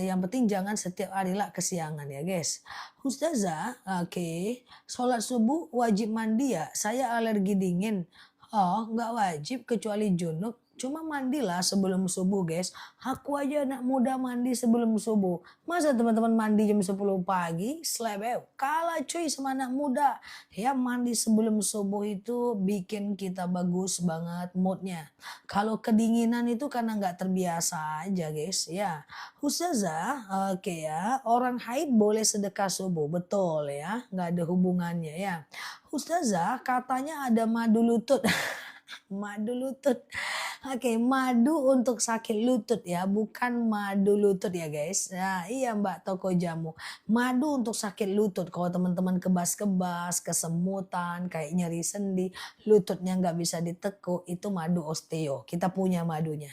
yang penting jangan setiap hari lah kesiangan ya guys. Ustazah, oke, sholat subuh wajib mandi ya. Saya alergi dingin. Oh, nggak wajib kecuali junub. Cuma mandilah sebelum subuh guys. Aku aja anak muda mandi sebelum subuh. Masa teman-teman mandi jam 10 pagi? Slebeu. Kalah cuy sama anak muda. Ya mandi sebelum subuh itu bikin kita bagus banget moodnya. Kalau kedinginan itu karena nggak terbiasa aja guys ya. Ustazah, oke ya, orang haid boleh sedekah subuh, betul ya, nggak ada hubungannya ya. Ustazah, katanya ada madu lutut. Madu lutut. Oke, madu untuk sakit lutut ya, bukan madu lutut ya guys. Nah, iya Mbak toko jamu. Madu untuk sakit lutut. Kalau teman-teman kebas-kebas, kesemutan, kayak nyeri sendi, lututnya nggak bisa ditekuk, itu madu osteo. Kita punya madunya.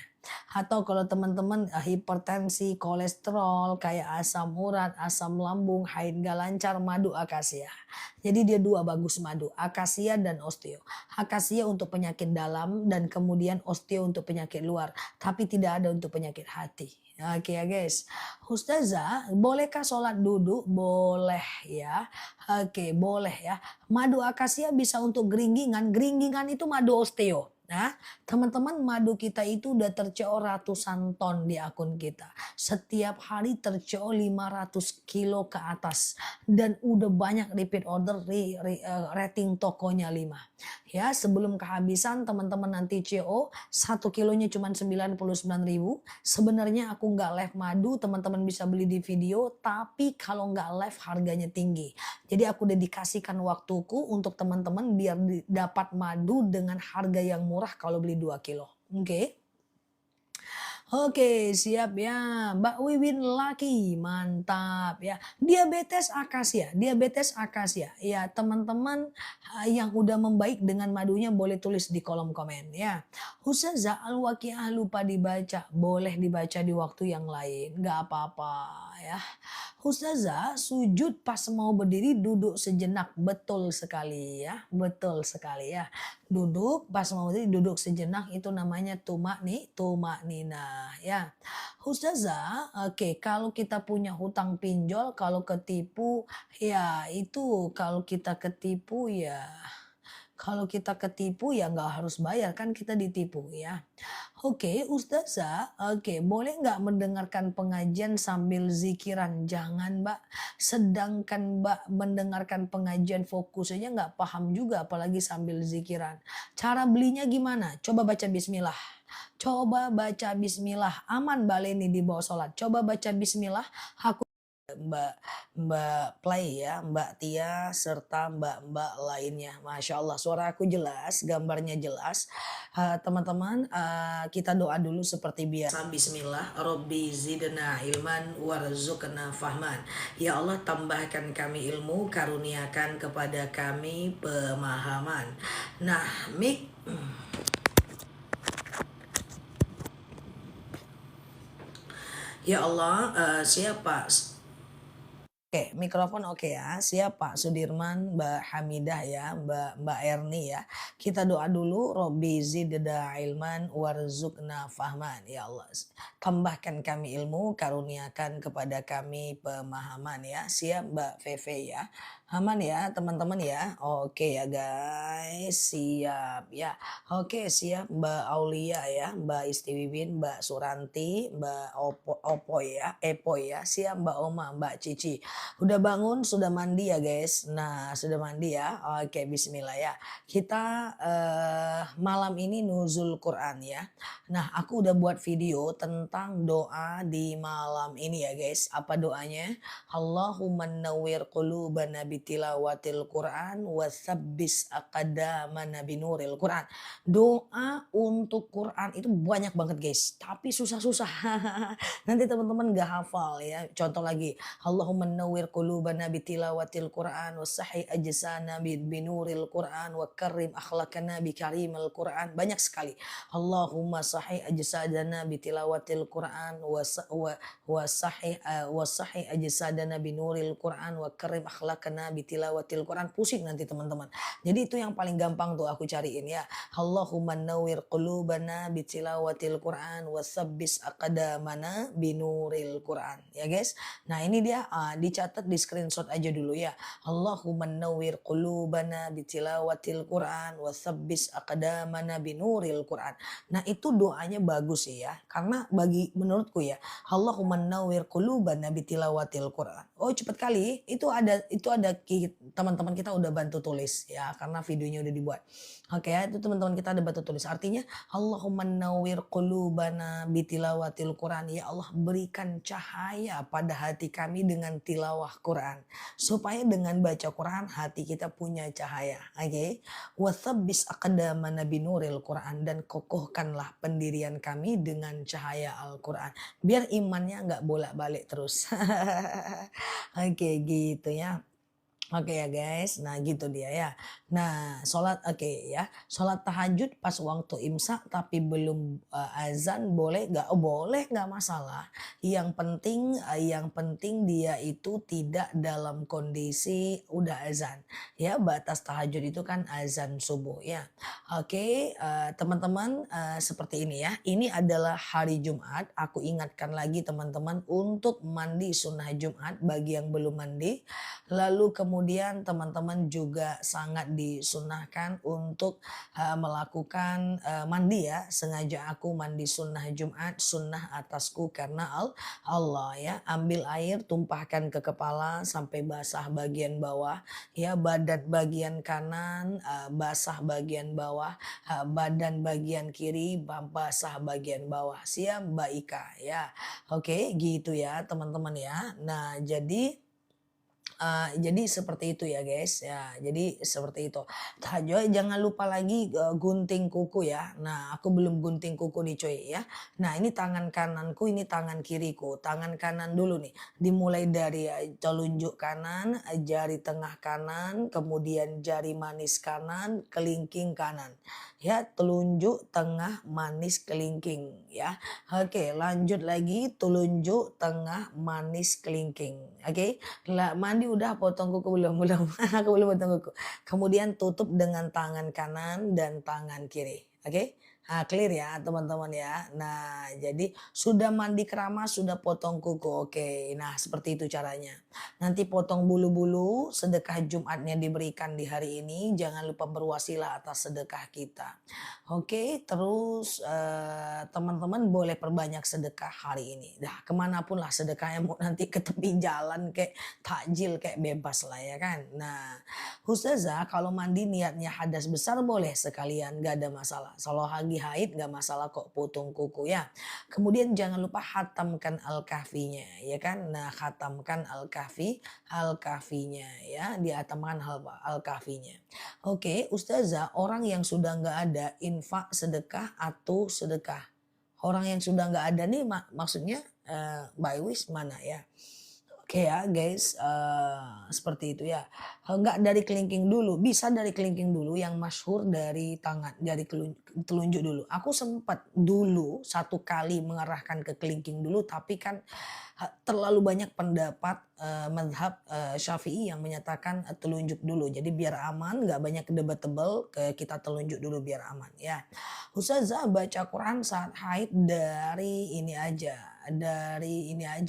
Atau kalau teman-teman hipertensi, kolesterol, kayak asam urat, asam lambung, haid gak lancar, madu akasia. Jadi dia dua bagus madu, akasia dan osteo. Akasia untuk penyakit dalam dan kemudian osteo untuk penyakit luar. Tapi tidak ada untuk penyakit hati. Oke ya guys. Ustazah, bolehkah sholat duduk? Boleh ya. Oke, boleh ya. Madu akasia bisa untuk geringgingan. Geringgingan itu madu osteo. Nah, teman-teman madu kita itu udah terco ratusan ton di akun kita. Setiap hari terco 500 kilo ke atas. Dan udah banyak repeat order, rating tokonya 5. Ya, sebelum kehabisan teman-teman nanti CO 1 kilonya cuma 99.000. Sebenarnya aku nggak live madu, teman-teman bisa beli di video, tapi kalau nggak live harganya tinggi. Jadi aku dedikasikan waktuku untuk teman-teman biar dapat madu dengan harga yang murah kalau beli 2 kilo. Oke. Oke, siap ya. Mbak Wiwin Laki, mantap ya. Diabetes akasia. Ya, teman-teman yang udah membaik dengan madunya boleh tulis di kolom komen ya. Ustazah Al-Waqiah lupa dibaca, boleh dibaca di waktu yang lain, nggak apa-apa ya. Ustazah sujud pas mau berdiri duduk sejenak, betul sekali ya, betul sekali ya. Duduk pas mau berdiri duduk sejenak itu namanya tumak nina ya. Ustazah, oke, kalau kita punya hutang pinjol, kalau ketipu, ya itu kalau kita ketipu ya nggak harus bayar kan kita ditipu ya. Oke, Ustazah, oke, boleh nggak mendengarkan pengajian sambil zikiran? Jangan Mbak, sedangkan Mbak mendengarkan pengajian fokus aja nggak paham juga apalagi sambil zikiran. Cara belinya gimana? Coba baca bismillah. Coba baca bismillah. Aman Mbak Leni di bawah sholat. Coba baca bismillah. Aku Mbak Mbak Play ya, Mbak Tia serta Mbak-mbak lainnya. Masya Allah, suara aku jelas, gambarnya jelas. Teman-teman, kita doa dulu seperti biasa. Bismillah, Robbi zidna ilman warzuqna fahman. Ya Allah, tambahkan kami ilmu, karuniakan kepada kami pemahaman. Nah, ya Allah, siapa? Oke, mikrofon oke ya. Siap Pak Sudirman, Mbak Hamidah ya, Mbak Erni ya. Kita doa dulu, Robbi zidna ilman warzuqna fahman. Ya Allah, tambahkan kami ilmu, karuniakan kepada kami pemahaman ya. Siap Mbak Feve ya. Aman ya teman-teman ya. Oke ya guys, siap ya. Oke, siap Mbak Aulia ya, Mbak Istiwibin, Mbak Suranti, Mbak Opo ya, Epo ya. Siap Mbak Oma, Mbak Cici. Udah bangun, sudah mandi ya guys. Nah, sudah mandi ya. Oke, bismillah ya. Kita malam ini nuzul Quran ya. Nah, aku udah buat video tentang doa di malam ini ya guys. Apa doanya? Allahumma nawwir qulubana bitilawatil Quran wasabbis aqdamana binuril Quran. Doa untuk Quran itu banyak banget guys, tapi susah-susah. Nanti teman-teman gak hafal ya. Contoh lagi, Allahumma nawwir qulubana bitilawatil Quran wasahhi ajsana binuril Quran wa karim akhlaqana bikarimil Quran. Banyak sekali. Allahumma sahhi ajsadana bitilawatil Quran wasahhi ajsadana binuril Quran wa karim akhlaqana bitilawatil Quran. Pusing nanti teman-teman. Jadi itu yang paling gampang tuh aku cariin ya. Allahumma nawwir qulubana bitilawatil Quran wasabbis aqdamana binuril Quran. Ya guys. Nah, ini dia dicatat di screenshot aja dulu ya. Allahumma nawwir qulubana bitilawatil Quran Watsabbis aqdamana binuril Qur'an. Nah, itu doanya bagus sih ya. Karena menurutku ya, Allahumma nawwir qulubana bitilawatil Qur'an. Oh, cepet kali. Itu ada teman-teman kita udah bantu tulis ya, karena videonya udah dibuat. Oke ya, itu teman-teman kita ada bantu tulis. Artinya Allahumma nawwir qulubana bitilawatil Qur'an. Ya Allah, berikan cahaya pada hati kami dengan tilawah Quran. Supaya dengan baca Quran hati kita punya cahaya. Oke. Watsabbis aqdamana binuril Quran, dan kokohkanlah pendirian kami dengan cahaya Al-Quran. Biar imannya nggak bolak-balik terus. Oke, gitu ya. Oke ya guys, nah gitu dia ya. Nah sholat oke ya, sholat tahajud pas waktu imsak tapi belum azan boleh nggak? Oh boleh, nggak masalah. Yang penting dia itu tidak dalam kondisi udah azan. Ya, batas tahajud itu kan azan subuh ya. Oke, teman-teman, seperti ini ya. Ini adalah hari Jumat. Aku ingatkan lagi teman-teman untuk mandi sunnah Jumat bagi yang belum mandi. Lalu kemudian teman-teman juga sangat disunahkan untuk melakukan mandi ya. Sengaja aku mandi sunnah Jumat, sunnah atasku karena Allah ya. Ambil air, tumpahkan ke kepala sampai basah bagian bawah. Ya, badan bagian kanan basah bagian bawah, badan bagian kiri basah bagian bawah. Siap Mbak Ika ya. Oke, gitu ya teman-teman ya. Nah, jadi seperti itu ya guys ya, jadi seperti itu. Jangan lupa lagi gunting kuku ya. Nah, aku belum gunting kuku nih cuy ya. Nah, ini tangan kananku, ini tangan kiriku. Tangan kanan dulu nih, dimulai dari telunjuk kanan, jari tengah kanan, kemudian jari manis kanan, kelingking kanan ya. Telunjuk, tengah, manis, kelingking ya. Oke, lanjut lagi, telunjuk, tengah, manis, kelingking. Oke, mandi udah, potong kuku belum? Belum. Aku belum potong kuku. Kemudian tutup dengan tangan kanan dan tangan kiri. Oke? Nah, clear ya teman-teman ya. Nah, jadi sudah mandi keramas, sudah potong kuku. Oke. Nah, seperti itu caranya. Nanti potong bulu-bulu, sedekah Jumatnya diberikan di hari ini. Jangan lupa berwasilah atas sedekah kita. Oke, terus teman-teman boleh perbanyak sedekah hari ini. Dah, kemanapun lah sedekahnya, mau nanti ke tepi jalan kayak takjil kayak bebas lah ya kan. Nah, Ustazah kalau mandi niatnya hadas besar boleh sekalian, gak ada masalah. Kalau lagi haid gak masalah kok potong kuku ya. Kemudian jangan lupa hatamkan al-kahfinya ya kan. Nah, hatamkan al-kahfinya ya, dihatamkan al-kahfinya. Oke, Ustazah, orang yang sudah nggak ada infak sedekah atau sedekah. Orang yang sudah nggak ada nih maksudnya Mbak Iwis mana ya? Oke ya guys, seperti itu ya. Enggak dari kelingking dulu, bisa dari kelingking dulu, yang masyhur dari tangan, dari telunjuk dulu. Aku sempat dulu satu kali mengarahkan ke kelingking dulu, tapi kan terlalu banyak pendapat mazhab Syafi'i yang menyatakan telunjuk dulu. Jadi biar aman, nggak banyak debatable, kita telunjuk dulu biar aman ya. Ustazah baca Quran saat haid dari ini aja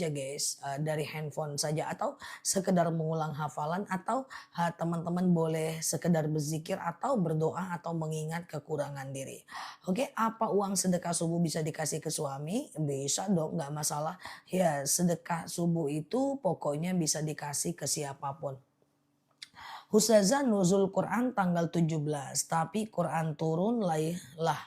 guys, dari handphone saja atau sekedar mengulang hafalan, atau teman-teman boleh sekedar berzikir atau berdoa atau mengingat kekurangan diri. Oke, apa uang sedekah subuh bisa dikasih ke suami? Bisa dong, nggak masalah. Ya, sedekah subuh itu pokoknya bisa dikasih ke siapapun. Ustazah nuzul Quran tanggal 17, tapi Quran turun lah.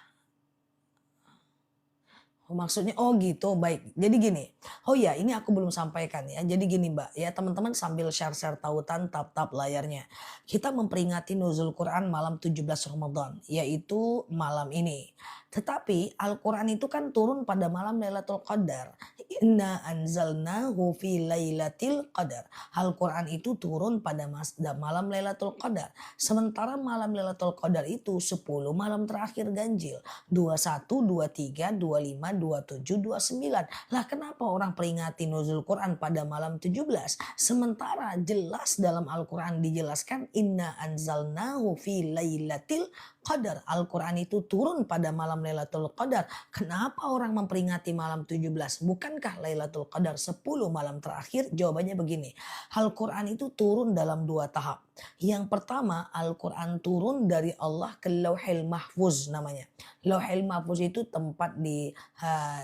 Maksudnya oh gitu, baik. Jadi gini, oh ya ini aku belum sampaikan ya. Jadi gini Mbak ya, teman-teman sambil share-share tautan, tap-tap layarnya. Kita memperingati nuzul Quran malam 17 Ramadan, yaitu malam ini. Tetapi Al-Quran itu kan turun pada malam Lailatul Qadar. Inna anzalnahu fi lailatul qadar. Al-Quran itu turun pada malam Lailatul Qadar. Sementara malam Lailatul Qadar itu 10 malam terakhir ganjil. 21, 23, 25, 27, 29. Lah kenapa orang peringati nuzul Quran pada malam 17? Sementara jelas dalam Al-Quran dijelaskan inna anzalnahu fi lailatul Qadar. Al-Quran itu turun pada malam Lailatul Qadar. Kenapa orang memperingati malam 17? Bukankah Lailatul Qadar 10 malam terakhir? Jawabannya begini. Al-Quran itu turun dalam dua tahap. Yang pertama, Al-Quran turun dari Allah ke Lauhil Mahfuz namanya. Lauhil Mahfuz itu tempat di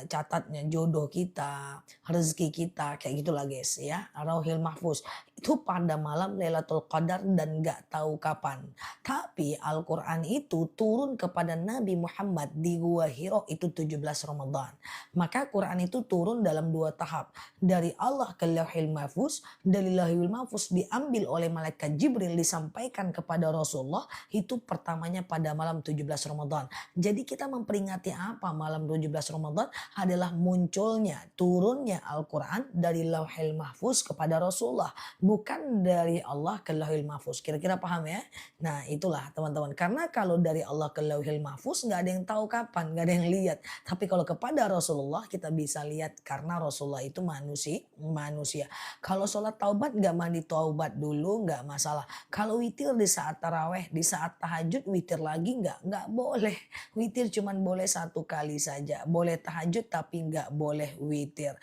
catatnya jodoh kita, rezeki kita, kayak gitulah guys ya. Lauhil Mahfuz itu pada malam Lailatul Qadar dan nggak tahu kapan. Tapi Al-Quran itu turun kepada Nabi Muhammad di Gua Hiro itu 17 Ramadan. Maka Quran itu turun dalam dua tahap. Dari Allah ke Lauhil Mahfuz, dari Lauhil Mahfuz diambil oleh malaikat Jibril disampaikan kepada Rasulullah itu pertamanya pada malam 17 Ramadan. Jadi kita memperingati apa malam 17 Ramadan adalah munculnya, turunnya Al-Quran dari Lauhil Mahfuz kepada Rasulullah. Bukan dari Allah ke Lauhil Mahfuz. Kira-kira paham ya? Nah itulah teman-teman. Karena kalau dari Allah ke Lauhil Mahfuz nggak ada yang tahu kapan, nggak ada yang lihat. Tapi kalau kepada Rasulullah kita bisa lihat karena Rasulullah itu manusia. Kalau sholat taubat nggak mandi taubat dulu nggak masalah. Kalau witir di saat taraweh, di saat tahajud witir lagi nggak boleh. Witir cuman boleh satu kali saja. Boleh tahajud tapi nggak boleh witir.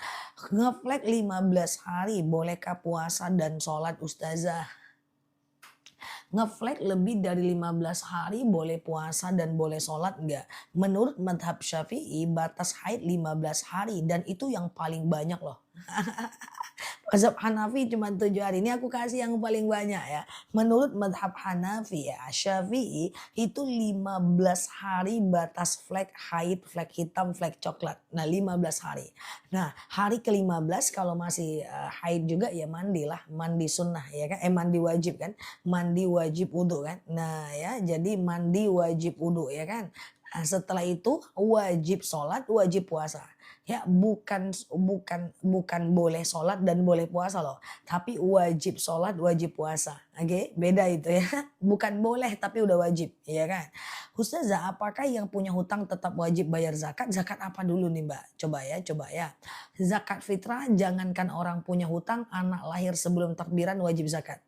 Ngeflek 15 hari bolehkah puasa dan sholat ustazah? Ngeflek lebih dari 15 hari boleh puasa dan boleh sholat enggak? Menurut madhab syafi'i batas haid 15 hari dan itu yang paling banyak loh. Mazhab Hanafi cuma 7 hari. Ini aku kasih yang paling banyak ya. Menurut madhab Hanafi ya, Syafi'i itu 15 hari batas flek haid, flek hitam, flek coklat. Nah 15 hari. Nah hari ke-15 kalau masih haid juga ya mandilah. Mandi sunnah ya kan. Mandi wajib kan. Mandi wajib wudhu kan. Nah ya jadi mandi wajib wudhu ya kan. Nah, setelah itu wajib sholat, wajib puasa. Ya bukan boleh sholat dan boleh puasa loh. Tapi wajib sholat, wajib puasa. Oke, beda itu ya. Bukan boleh tapi udah wajib, ya kan? Ustazah, apakah yang punya hutang tetap wajib bayar zakat? Zakat apa dulu nih Mbak? Coba ya. Zakat fitrah, jangankan orang punya hutang, anak lahir sebelum takbiran wajib zakat.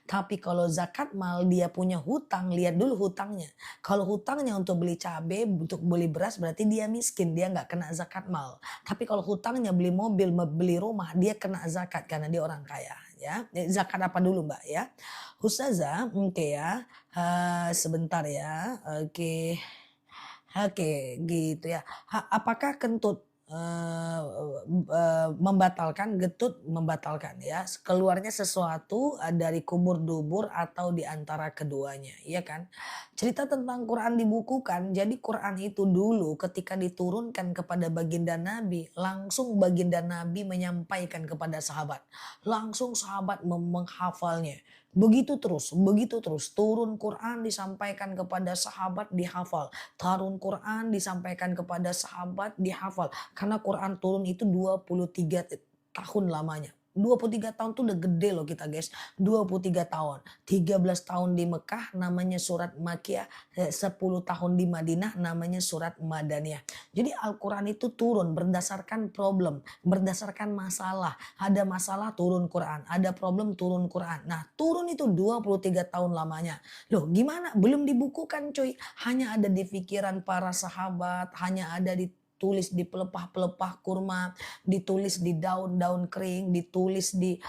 Tapi kalau zakat mal dia punya hutang, lihat dulu hutangnya. Kalau hutangnya untuk beli cabai, untuk beli beras berarti dia miskin, dia nggak kena zakat mal. Tapi kalau hutangnya beli mobil, beli rumah, dia kena zakat karena dia orang kaya. Ya, zakat apa dulu Mbak ya? Ustazah, oke ya. Sebentar ya. Oke. Oke, gitu ya. Apakah kentut membatalkan, getut membatalkan ya. Keluarnya sesuatu dari kubur dubur atau di antara keduanya, ya kan? Cerita tentang Quran dibukukan. Jadi Quran itu dulu ketika diturunkan kepada baginda Nabi, langsung baginda Nabi menyampaikan kepada sahabat. Langsung sahabat menghafalnya. Begitu terus. Turun Quran disampaikan kepada sahabat dihafal. Turun Quran disampaikan kepada sahabat dihafal. Karena Quran turun itu 23 tahun lamanya. 23 tahun tuh udah gede loh kita guys. 23 tahun. 13 tahun di Mekah namanya surat Makkiyah. 10 tahun di Madinah namanya surat Madaniyah. Jadi Al-Quran itu turun berdasarkan problem. Berdasarkan masalah. Ada masalah turun Quran. Ada problem turun Quran. Nah turun itu 23 tahun lamanya. Loh gimana? Belum dibukukan cuy. Hanya ada di pikiran para sahabat. Hanya ada ditulis di pelepah-pelepah kurma, ditulis di daun-daun kering, ditulis di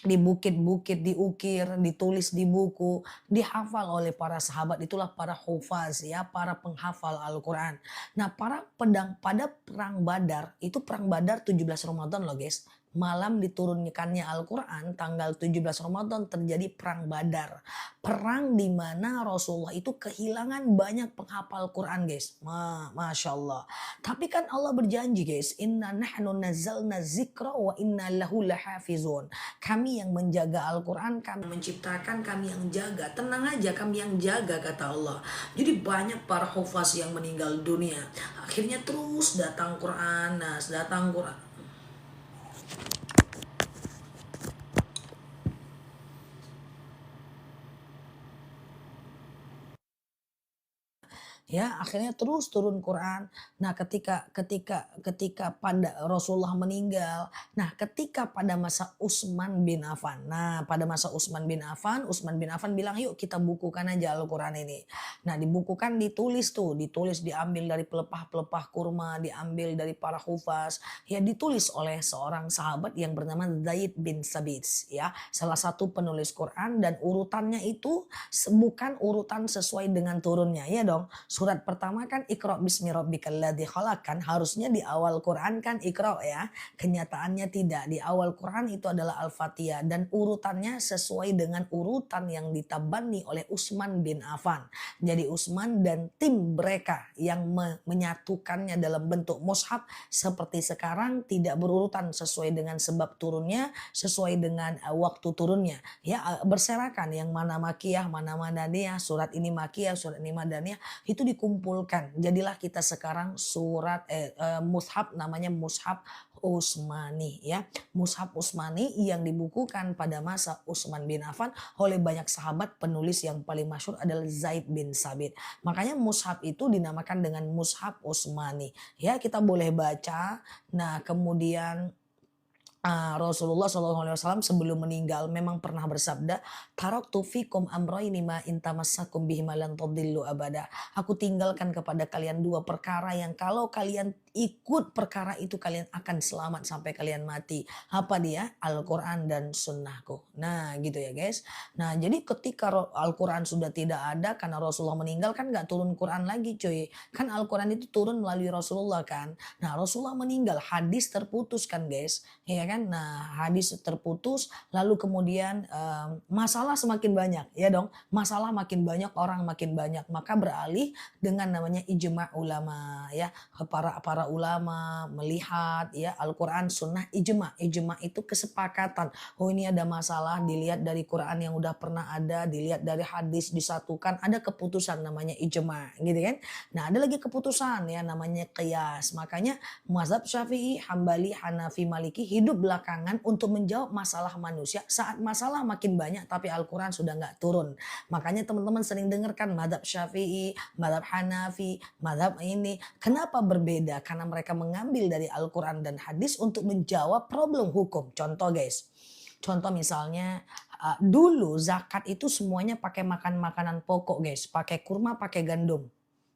bukit-bukit diukir, ditulis di buku, dihafal oleh para sahabat. Itulah para hufaz ya, para penghafal Al-Quran. Nah pada perang Badar, itu perang Badar 17 Ramadan loh guys. Malam diturunkannya Al-Quran tanggal 17 Ramadan terjadi perang Badar. Perang di mana Rasulullah itu kehilangan banyak penghafal Quran guys. Masya Allah. Tapi kan Allah berjanji guys. Inna nahnu nazzalna zikra wa inna lahu lahafizun. Kami yang menjaga Al-Quran, kami menciptakan, kami yang jaga. Tenang aja kami yang jaga kata Allah. Jadi banyak para hufaz yang meninggal dunia. Akhirnya terus datang Quran. Nah datang Quran. ya akhirnya terus turun Quran. Nah, ketika pada Rasulullah meninggal, nah ketika pada masa Utsman bin Affan. Nah, pada masa Utsman bin Affan bilang, "Yuk kita bukukan aja Al-Qur'an ini." Nah, dibukukan, ditulis tuh, ditulis diambil dari pelepah-pelepah kurma, diambil dari para hufaz, ya ditulis oleh seorang sahabat yang bernama Zaid bin Sabit, ya, salah satu penulis Quran, dan urutannya itu bukan urutan sesuai dengan turunnya, ya dong. Surat pertama kan Iqra bismi rabbikal ladzi khalaq, kan harusnya di awal Quran kan Iqra ya. Kenyataannya tidak. Di awal Quran itu adalah Al-Fatihah dan urutannya sesuai dengan urutan yang ditabani oleh Utsman bin Affan. Jadi Utsman dan tim mereka yang menyatukannya dalam bentuk mushaf seperti sekarang tidak berurutan sesuai dengan sebab turunnya, sesuai dengan waktu turunnya. Ya, berserakan, yang mana makiyah, mana madaniyah, surat ini makiyah, surat ini madaniyah, itu dikumpulkan. Jadilah kita sekarang mushaf, namanya mushaf Utsmani, ya. Mushaf Utsmani yang dibukukan pada masa Utsman bin Affan oleh banyak sahabat. Penulis yang paling masyhur adalah Zaid bin Sabit. Makanya mushaf itu dinamakan dengan mushaf Utsmani. Ya, kita boleh baca. Nah, kemudian Rasulullah SAW sebelum meninggal memang pernah bersabda, "Taraktu fikum amrayni ma in tamassakum bihima lan tadillu abada." Aku tinggalkan kepada kalian dua perkara yang kalau kalian ikut perkara itu kalian akan selamat sampai kalian mati. Apa dia? Al-Quran dan sunnahku. Nah gitu ya guys. Nah jadi ketika Al-Quran sudah tidak ada karena Rasulullah meninggal, kan gak turun Quran lagi cuy. Kan Al-Quran itu turun melalui Rasulullah kan. Nah Rasulullah meninggal, hadis terputus kan guys. Ya kan. Nah hadis terputus, lalu kemudian masalah semakin banyak ya dong. Masalah makin banyak, orang makin banyak. Maka beralih dengan namanya ijma' ulama ya. Para ulama melihat ya Al-Quran sunnah ijma. Ijma itu kesepakatan. Oh ini ada masalah, dilihat dari Quran yang udah pernah ada, dilihat dari hadis, disatukan, ada keputusan namanya ijma gitu kan. Nah ada lagi keputusan ya namanya qiyas. Makanya mazhab Syafi'i, Hambali, Hanafi, Maliki hidup belakangan untuk menjawab masalah manusia saat masalah makin banyak tapi Al-Quran sudah nggak turun. Makanya teman-teman sering dengarkan mazhab Syafi'i, mazhab Hanafi, mazhab ini. Kenapa berbeda? Karena mereka mengambil dari Al-Quran dan hadis untuk menjawab problem hukum. Contoh guys, contoh misalnya dulu zakat itu semuanya pakai makan makanan pokok guys, pakai kurma, pakai gandum.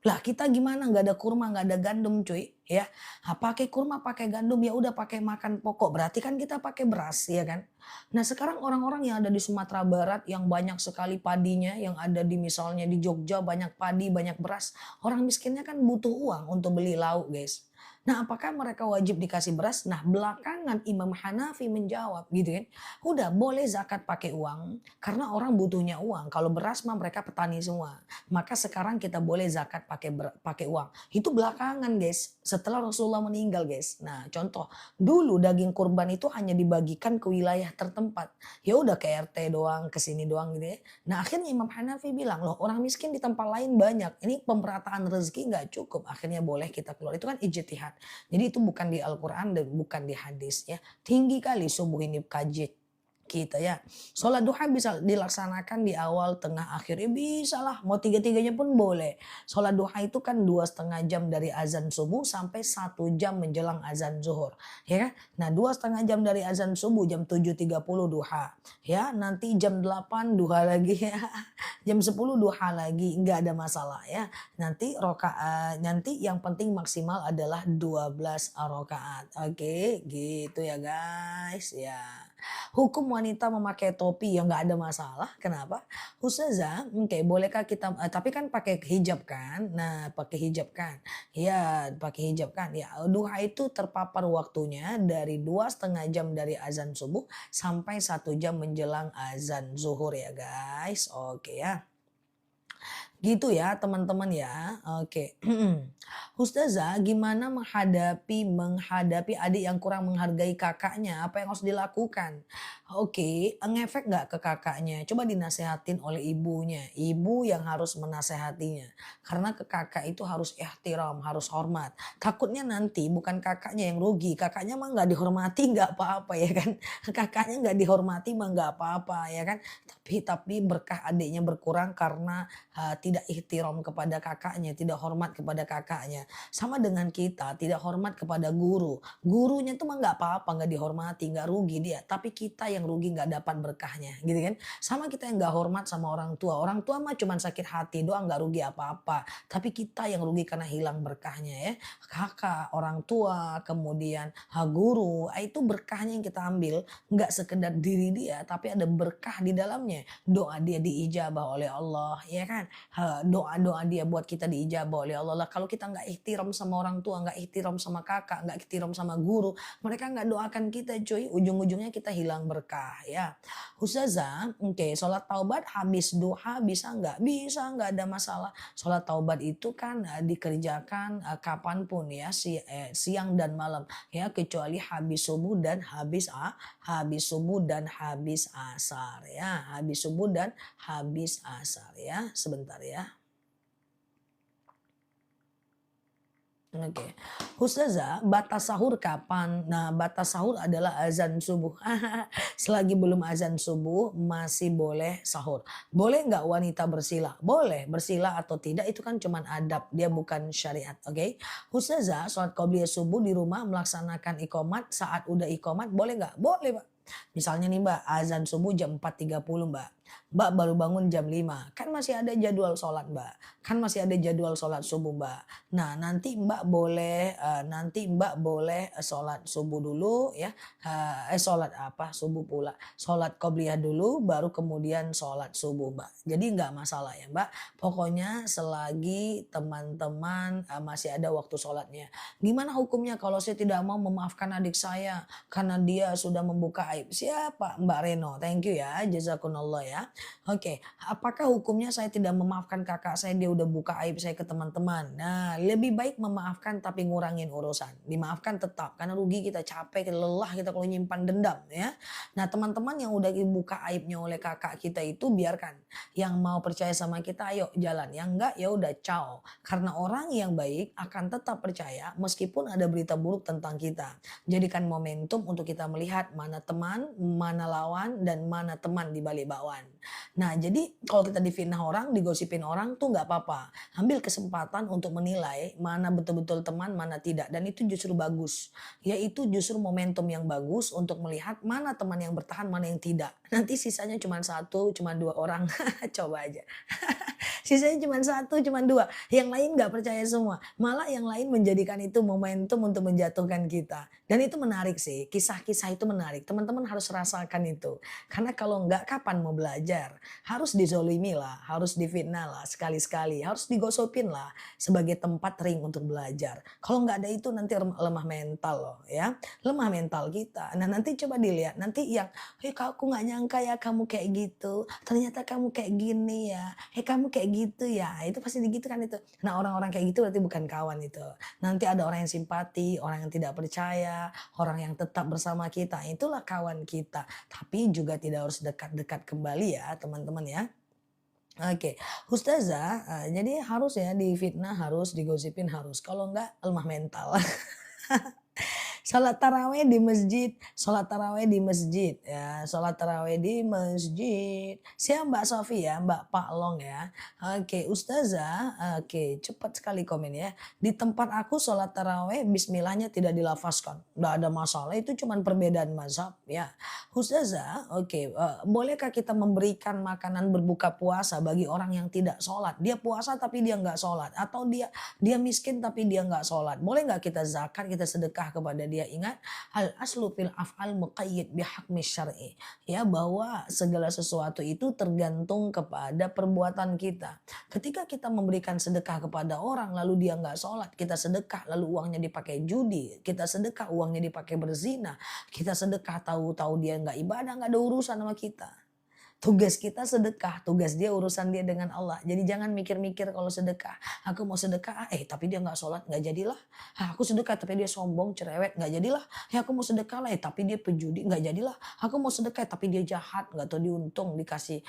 Lah kita gimana, nggak ada kurma, nggak ada gandum cuy ya. Pakai kurma, pakai gandum, ya udah pakai makan pokok. Berarti kan kita pakai beras ya kan. Nah sekarang orang-orang yang ada di Sumatera Barat yang banyak sekali padinya, yang ada di misalnya di Jogja banyak padi, banyak beras. Orang miskinnya kan butuh uang untuk beli lauk guys. Nah apakah mereka wajib dikasih beras? Nah belakangan Imam Hanafi menjawab gitu kan. Udah boleh zakat pakai uang karena orang butuhnya uang. Kalau beras mah mereka petani semua. Maka sekarang kita boleh zakat pakai uang. Itu belakangan guys, setelah Rasulullah meninggal guys. Nah contoh, dulu daging kurban itu hanya dibagikan ke wilayah tertempat. Ya udah ke RT doang, ke sini doang gitu ya. Nah akhirnya Imam Hanafi bilang, loh orang miskin di tempat lain banyak. Ini pemerataan rezeki nggak cukup. Akhirnya boleh kita keluar. Itu kan ijtihad. Jadi itu bukan di Al-Quran dan bukan di hadis ya. Tinggi kali subuh ini kaji kita ya. Sholat duha bisa dilaksanakan di awal, tengah, akhir. Ya bisa lah, mau tiga-tiganya pun boleh. Sholat duha itu kan 2,5 jam dari azan subuh sampai 1 jam menjelang azan zuhur. Ya kan? Nah 2,5 jam dari azan subuh, jam 7.30 duha. Ya nanti jam 8 duha lagi ya. Jam 10 duha lagi, nggak ada masalah ya. Nanti yang penting maksimal adalah 12 rakaat. Oke, gitu ya guys ya. Hukum wanita memakai topi ya nggak ada masalah. Kenapa? Ustazah, oke, bolehkah kita tapi kan pakai hijab kan? Nah, pakai hijab kan? Ya, pakai hijab kan? Ya, duha itu terpapar waktunya dari 2,5 jam dari azan subuh sampai 1 jam menjelang azan zuhur ya guys. Oke ya. Gitu ya teman-teman ya. Oke. Ustazah, gimana menghadapi adik yang kurang menghargai kakaknya? Apa yang harus dilakukan? Oke, ngefek nggak ke kakaknya? Coba dinasehatin oleh ibunya. Ibu yang harus menasehatinya. Karena ke kakak itu harus ihtiram, harus hormat. Takutnya nanti bukan kakaknya yang rugi. Kakaknya mah nggak dihormati nggak apa-apa ya kan. Kakaknya nggak dihormati mah nggak apa-apa ya kan. Tapi berkah adiknya berkurang karena tidak tidak ihtiram kepada kakaknya, tidak hormat kepada kakaknya. Sama dengan kita tidak hormat kepada guru. Gurunya tuh mah nggak apa-apa, nggak dihormati, nggak rugi dia. Tapi kita yang rugi nggak dapat berkahnya, gitu kan? Sama kita yang nggak hormat sama orang tua. Orang tua mah cuman sakit hati doang, nggak rugi apa-apa. Tapi kita yang rugi karena hilang berkahnya ya. Kakak, orang tua, kemudian guru, itu berkahnya yang kita ambil. Nggak sekedar diri dia, tapi ada berkah di dalamnya. Doa dia diijabah oleh Allah, ya kan? Doa-doa dia buat kita diijabah oleh Allah. Lah kalau kita nggak ihtiram sama orang tua, nggak ihtiram sama kakak, nggak ihtiram sama guru, mereka nggak doakan kita cuy, ujung-ujungnya kita hilang berkah ya. Ustazah, oke, sholat taubat habis duha bisa nggak? Bisa, nggak ada masalah. Sholat taubat itu kan dikerjakan kapanpun ya, siang dan malam ya, kecuali habis subuh dan habis subuh dan habis asar ya, habis subuh dan habis asar ya. Sebentar ya. Oke. Ustazah, batas sahur kapan? Nah, batas sahur adalah azan subuh. Selagi belum azan subuh masih boleh sahur. Boleh nggak wanita bersila? Boleh. Bersila atau tidak itu kan cuman adab, dia bukan syariat. Oke. Ustazah, sholat qobliyah subuh di rumah melaksanakan iqomat, saat udah iqomat boleh nggak? Boleh, Pak. Misalnya nih Mbak, azan subuh jam 4.30 Mbak. Mbak baru bangun jam 5. Kan masih ada jadwal sholat Mbak. Kan masih ada jadwal sholat subuh Mbak. Nah, nanti Mbak boleh sholat subuh dulu ya. Sholat apa? Subuh pula. Sholat qobliyah dulu baru kemudian sholat subuh Mbak. Jadi nggak masalah ya Mbak. Pokoknya selagi teman-teman masih ada waktu sholatnya. Gimana hukumnya kalau saya tidak mau memaafkan adik saya karena dia sudah membuka aib? Siapa? Mbak Reno. Thank you ya. Jazakumullah ya. Oke, apakah hukumnya saya tidak memaafkan kakak saya, dia udah buka aib saya ke teman-teman? Nah, lebih baik memaafkan tapi ngurangin urusan. Dimaafkan tetap karena rugi kita, capek, kita lelah kita kalau nyimpan dendam ya. Nah, teman-teman yang udah dibuka aibnya oleh kakak kita itu biarkan. Yang mau percaya sama kita ayo jalan, yang enggak ya udah ciao. Karena orang yang baik akan tetap percaya meskipun ada berita buruk tentang kita. Jadikan momentum untuk kita melihat mana teman, mana lawan, dan mana teman di balik bakwan. Nah, jadi kalau kita difitnah orang, digosipin orang tuh nggak apa-apa. Ambil kesempatan untuk menilai mana betul-betul teman, mana tidak. Dan itu justru bagus. Yaitu justru momentum yang bagus untuk melihat mana teman yang bertahan, mana yang tidak. Nanti sisanya cuma satu, cuma dua orang. Coba aja. Sisanya cuma satu, cuma dua. Yang lain nggak percaya semua. Malah yang lain menjadikan itu momentum untuk menjatuhkan kita. Dan itu menarik sih. Kisah-kisah itu menarik. Teman-teman harus rasakan itu. Karena kalau nggak kapan mau belajar? Harus dizolimi lah, harus difitnah lah sekali-sekali. Harus digosopin lah sebagai tempat ring untuk belajar. Kalau nggak ada itu nanti lemah mental loh ya. Lemah mental kita. Nah nanti coba dilihat. Nanti yang, aku nggak nyangka ya kamu kayak gitu. Ternyata kamu kayak gini ya. Kamu kayak gitu ya. Itu pasti gitu kan itu. Nah orang-orang kayak gitu berarti bukan kawan itu. Nanti ada orang yang simpati, orang yang tidak percaya, orang yang tetap bersama kita. Itulah kawan kita. Tapi juga tidak harus dekat-dekat kembali ya teman-teman ya. Oke, Ustazah, jadi harus ya difitnah, harus digosipin harus. Kalau enggak lemah mental. Sholat taraweh di masjid, sholat taraweh di masjid ya, sholat taraweh di masjid. Siapa Mbak Sofi ya, Mbak Pak Long ya. Oke, Ustazah, oke, cepat sekali komen ya. Di tempat aku sholat taraweh bismillahnya tidak dilafazkan. Nggak ada masalah, itu cuma perbedaan mazhab ya. Ustazah, oke, bolehkah kita memberikan makanan berbuka puasa bagi orang yang tidak sholat? Dia puasa tapi dia nggak sholat, atau dia miskin tapi dia nggak sholat. Boleh nggak kita zakat, kita sedekah kepada dia? Ingat al aslu fil af'al muqayyid bihakmi syar'i ya, bahwa segala sesuatu itu tergantung kepada perbuatan kita. Ketika kita memberikan sedekah kepada orang lalu dia nggak sholat, kita sedekah lalu uangnya dipakai judi, kita sedekah uangnya dipakai berzina, kita sedekah tahu-tahu dia nggak ibadah, nggak ada urusan sama kita. Tugas kita sedekah, tugas dia urusan dia dengan Allah. Jadi jangan mikir-mikir kalau sedekah. Aku mau sedekah, tapi dia nggak sholat, nggak jadilah. Aku sedekah tapi dia sombong, cerewet, nggak jadilah. Aku mau sedekah lah, tapi dia pejudi, nggak jadilah. Aku mau sedekah tapi dia jahat, nggak tahu diuntung, dikasih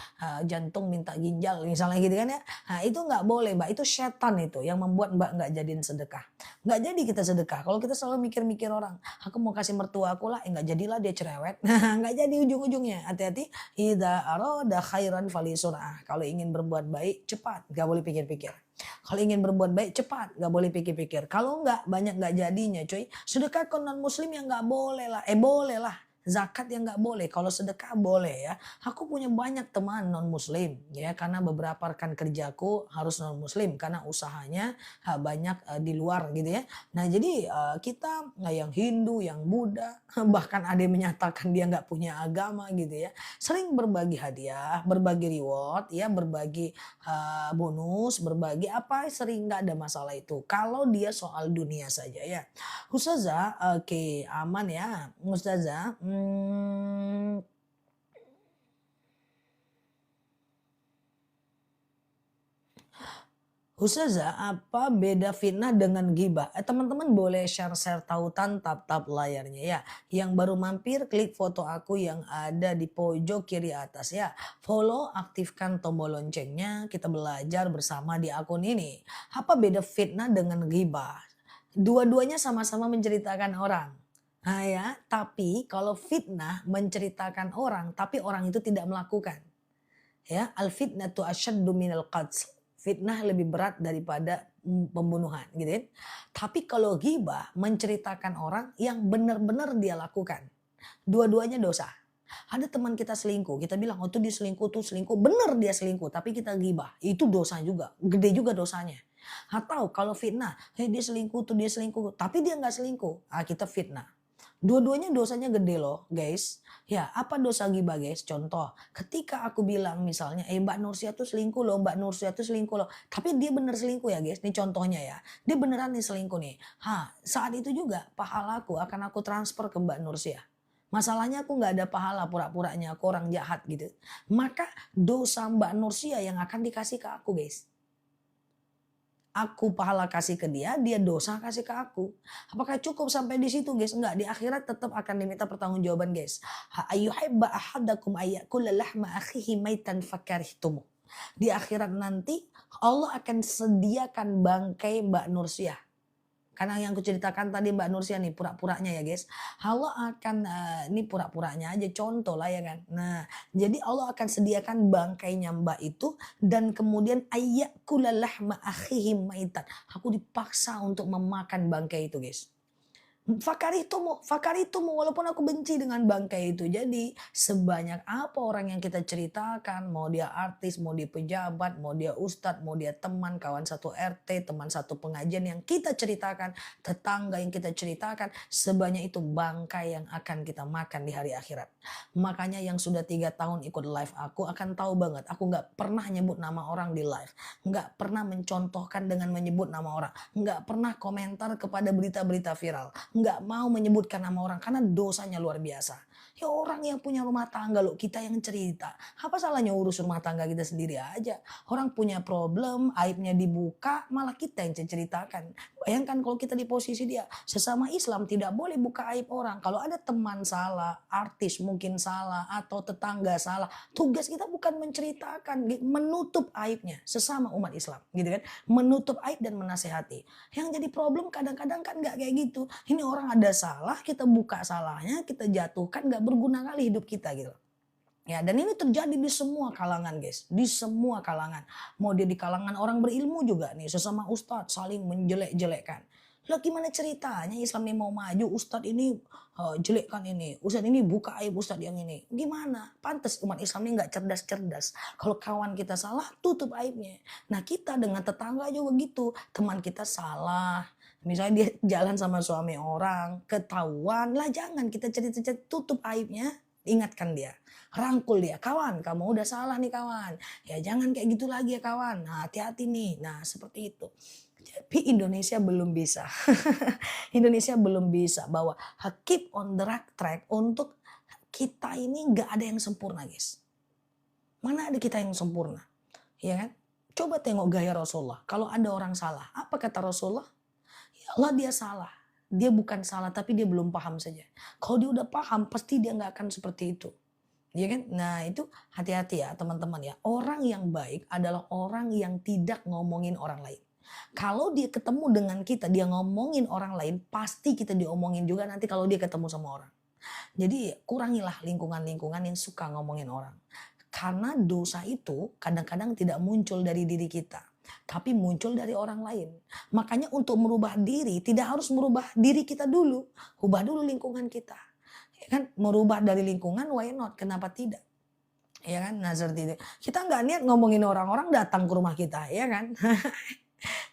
jantung minta ginjal, misalnya gitu kan ya. Nah itu nggak boleh Mbak, itu setan itu yang membuat Mbak nggak jadiin sedekah. Nggak jadi kita sedekah. Kalau kita selalu mikir-mikir orang, aku mau kasih mertua aku lah, nggak jadilah dia cerewet. Nggak jadi ujung-ujungnya. Hati-hati. Idza arada khairan falisur'ah. Kalau ingin berbuat baik cepat, gak boleh pikir-pikir. Kalau ingin berbuat baik cepat, gak boleh pikir-pikir. Kalau enggak, banyak gak jadinya cuy. Sedekah ke non muslim yang gak boleh lah. Boleh lah. Zakat yang nggak boleh, kalau sedekah boleh ya. Aku punya banyak teman non muslim ya, karena beberapa rekan kerjaku harus non muslim karena usahanya banyak di luar gitu ya. Nah jadi kita yang Hindu, yang Buddha, bahkan ada yang menyatakan dia nggak punya agama gitu ya. Sering berbagi hadiah, berbagi reward ya, berbagi bonus, berbagi apa sering nggak ada masalah itu. Kalau dia soal dunia saja ya. Ustazah, oke aman ya. Ustazah, Ustazah, apa beda fitnah dengan gibah? Teman-teman boleh share-share tautan tap-tap layarnya ya. Yang baru mampir klik foto aku yang ada di pojok kiri atas ya. Follow, aktifkan tombol loncengnya. Kita belajar bersama di akun ini. Apa beda fitnah dengan gibah? Dua-duanya sama-sama menceritakan orang. Nah ya, tapi kalau fitnah menceritakan orang, tapi orang itu tidak melakukan. Ya, al fitnatu asyaddu minal qatl. Fitnah lebih berat daripada pembunuhan gitu ya. Tapi kalau ghibah menceritakan orang yang benar-benar dia lakukan. Dua-duanya dosa. Ada teman kita selingkuh, kita bilang oh tuh dia selingkuh, tuh selingkuh, benar dia selingkuh, tapi kita ghibah, itu dosa juga, gede juga dosanya. Atau kalau fitnah, dia selingkuh tuh dia selingkuh, tapi dia nggak selingkuh, kita fitnah. Dua-duanya dosanya gede loh guys. Ya apa dosa ghibah guys? Contoh ketika aku bilang misalnya Mbak Nursia tuh selingkuh loh, Mbak Nursia tuh selingkuh loh. Tapi dia bener selingkuh ya guys. Ini contohnya ya. Dia beneran nih selingkuh nih. Saat itu juga pahalaku akan aku transfer ke Mbak Nursia. Masalahnya aku nggak ada pahala pura-puranya aku orang jahat gitu. Maka dosa Mbak Nursia yang akan dikasih ke aku guys. Aku pahala kasih ke dia, dia dosa kasih ke aku. Apakah cukup sampai di situ guys? Enggak, di akhirat tetap akan diminta pertanggungjawaban guys. Ayyuhibba ahadakum ayyakula lahma akhihi maitan fakarihtumu. Di akhirat nanti Allah akan sediakan bangkai Mbak Nursiah. Karena yang aku ceritakan tadi Mbak Nursia nih pura-puranya ya guys. Allah akan ini pura-puranya aja contoh lah ya kan. Nah, jadi Allah akan sediakan bangkainya Mbak itu dan kemudian ayyakula lahma akhihi maitan. Aku dipaksa untuk memakan bangkai itu guys. Fakaritumu walaupun aku benci dengan bangkai itu. Jadi sebanyak apa orang yang kita ceritakan, mau dia artis, mau dia pejabat, mau dia ustadz, mau dia teman, kawan satu RT, teman satu pengajian yang kita ceritakan, tetangga yang kita ceritakan, sebanyak itu bangkai yang akan kita makan di hari akhirat. Makanya yang sudah 3 tahun ikut live aku akan tahu banget, aku gak pernah nyebut nama orang di live, gak pernah mencontohkan dengan menyebut nama orang, gak pernah komentar kepada berita-berita viral, nggak mau menyebutkan nama orang karena dosanya luar biasa. Ya orang yang punya rumah tangga loh, kita yang cerita. Apa salahnya urus rumah tangga kita sendiri aja. Orang punya problem, aibnya dibuka, malah kita yang ceritakan. Bayangkan kalau kita di posisi dia, sesama Islam tidak boleh buka aib orang. Kalau ada teman salah, artis mungkin salah, atau tetangga salah, tugas kita bukan menceritakan, menutup aibnya sesama umat Islam, gitu kan? Menutup aib dan menasehati. Yang jadi problem kadang-kadang kan nggak kayak gitu. Ini orang ada salah, kita buka salahnya, kita jatuhkan, nggak berguna kali hidup kita gitu. Ya, dan ini terjadi di semua kalangan guys, di semua kalangan. Mau dia di kalangan orang berilmu juga nih, sesama ustadz saling menjelek-jelekkan. Lah gimana ceritanya Islam ini mau maju, ustadz ini jelekkan ini, ustadz ini buka aib ustadz yang ini. Gimana? Pantas umat Islam ini nggak cerdas-cerdas. Kalau kawan kita salah, tutup aibnya. Nah kita dengan tetangga juga gitu, teman kita salah. Misalnya dia jalan sama suami orang, ketahuan lah jangan kita cerita-cerita, tutup aibnya, ingatkan dia. Rangkul dia, kawan kamu udah salah nih kawan. Ya jangan kayak gitu lagi ya kawan, nah hati-hati nih. Nah seperti itu. Tapi Indonesia belum bisa. Indonesia belum bisa bahwa keep on the right track untuk kita ini gak ada yang sempurna guys. Mana ada kita yang sempurna. Ya kan? Coba tengok gaya Rasulullah. Kalau ada orang salah, apa kata Rasulullah? Ya Allah dia salah. Dia bukan salah tapi dia belum paham saja. Kalau dia udah paham pasti dia gak akan seperti itu. Ya kan? Nah itu hati-hati ya teman-teman ya. Orang yang baik adalah orang yang tidak ngomongin orang lain. Kalau dia ketemu dengan kita, dia ngomongin orang lain, pasti kita diomongin juga nanti kalau dia ketemu sama orang. Jadi kurangilah lingkungan-lingkungan yang suka ngomongin orang. Karena dosa itu kadang-kadang tidak muncul dari diri kita, tapi muncul dari orang lain. Makanya untuk merubah diri tidak harus merubah diri kita dulu, ubah dulu lingkungan kita. Ya kan, merubah dari lingkungan why not? Kenapa tidak? Ya kan, nah seperti itu. Kita nggak niat ngomongin orang-orang datang ke rumah kita, ya kan?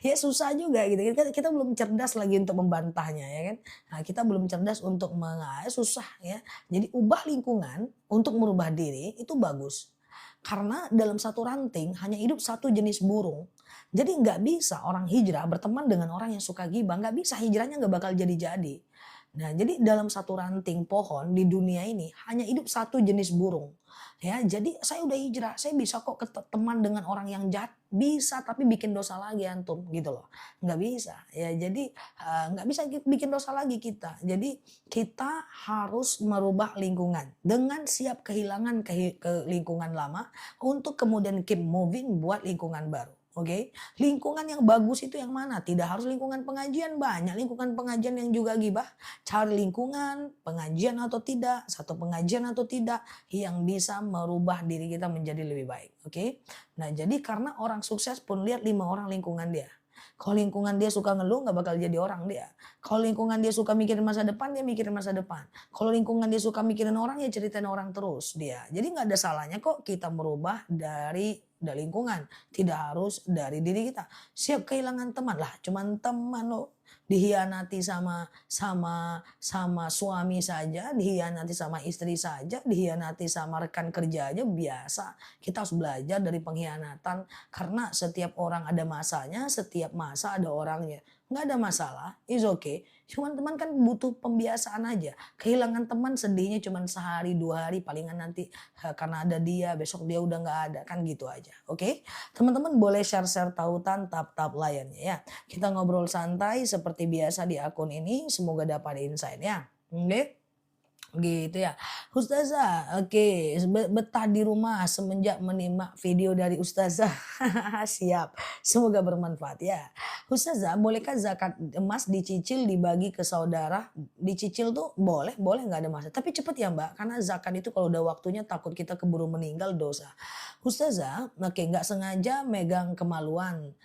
Ya susah juga gitu, kita belum cerdas lagi untuk membantahnya ya kan. Nah, kita belum cerdas untuk susah ya. Jadi ubah lingkungan untuk merubah diri itu bagus. Karena dalam satu ranting hanya hidup satu jenis burung. Jadi nggak bisa orang hijrah berteman dengan orang yang suka gibah, nggak bisa, hijrahnya nggak bakal jadi-jadi. Nah, jadi dalam satu ranting pohon di dunia ini hanya hidup satu jenis burung. Ya, jadi saya udah hijrah, saya bisa kok teman dengan orang yang jahat, bisa tapi bikin dosa lagi antum gitu loh. Nggak bisa. Ya, jadi nggak bisa bikin dosa lagi kita. Jadi kita harus merubah lingkungan dengan siap kehilangan ke lingkungan lama untuk kemudian keep moving buat lingkungan baru. Oke, lingkungan yang bagus itu yang mana? Tidak harus lingkungan pengajian, banyak lingkungan pengajian yang juga gibah. Cari lingkungan, pengajian atau tidak, satu pengajian atau tidak, yang bisa merubah diri kita menjadi lebih baik. Oke, nah jadi karena orang sukses pun lihat 5 orang lingkungan dia. Kalau lingkungan dia suka ngeluh nggak bakal jadi orang dia. Kalau lingkungan dia suka mikirin masa depan, dia mikirin masa depan. Kalau lingkungan dia suka mikirin orang, ya ceritain orang terus dia. Jadi nggak ada salahnya kok kita merubah dari lingkungan. Tidak harus dari diri kita. Siap kehilangan teman lah, cuman teman lo. Dihianati sama suami saja, dihianati sama istri saja, dihianati sama rekan kerja aja biasa. Kita harus belajar dari pengkhianatan karena setiap orang ada masanya, setiap masa ada orangnya. Nggak ada masalah, is okay. Cuman teman kan butuh pembiasaan aja. Kehilangan teman sedihnya cuman sehari 2 hari, palingan nanti karena ada dia, besok dia udah nggak ada, kan gitu aja. Oke, teman-teman boleh share-share tautan, tap-tap layarnya ya. Kita ngobrol santai seperti biasa di akun ini, semoga dapat insight ya. Oke. Gitu ya. Ustazah, oke, betah di rumah semenjak menyimak video dari Ustazah. Siap, semoga bermanfaat ya. Ustazah, bolehkah zakat emas dicicil dibagi ke saudara? Dicicil tuh boleh, boleh nggak ada masalah. Tapi cepet ya Mbak, karena zakat itu kalau udah waktunya takut kita keburu meninggal dosa. Ustazah, oke, nggak sengaja megang kemaluan.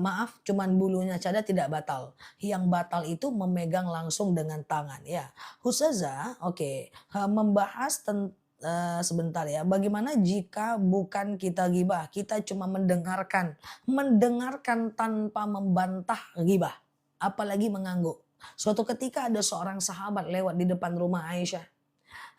Maaf, cuman bulunya saja tidak batal. Yang batal itu memegang langsung dengan tangan ya. Ustazah, oke, membahas sebentar ya. Bagaimana jika bukan kita gibah, kita cuma mendengarkan, mendengarkan tanpa membantah gibah, apalagi mengangguk. Suatu ketika ada seorang sahabat lewat di depan rumah Aisyah.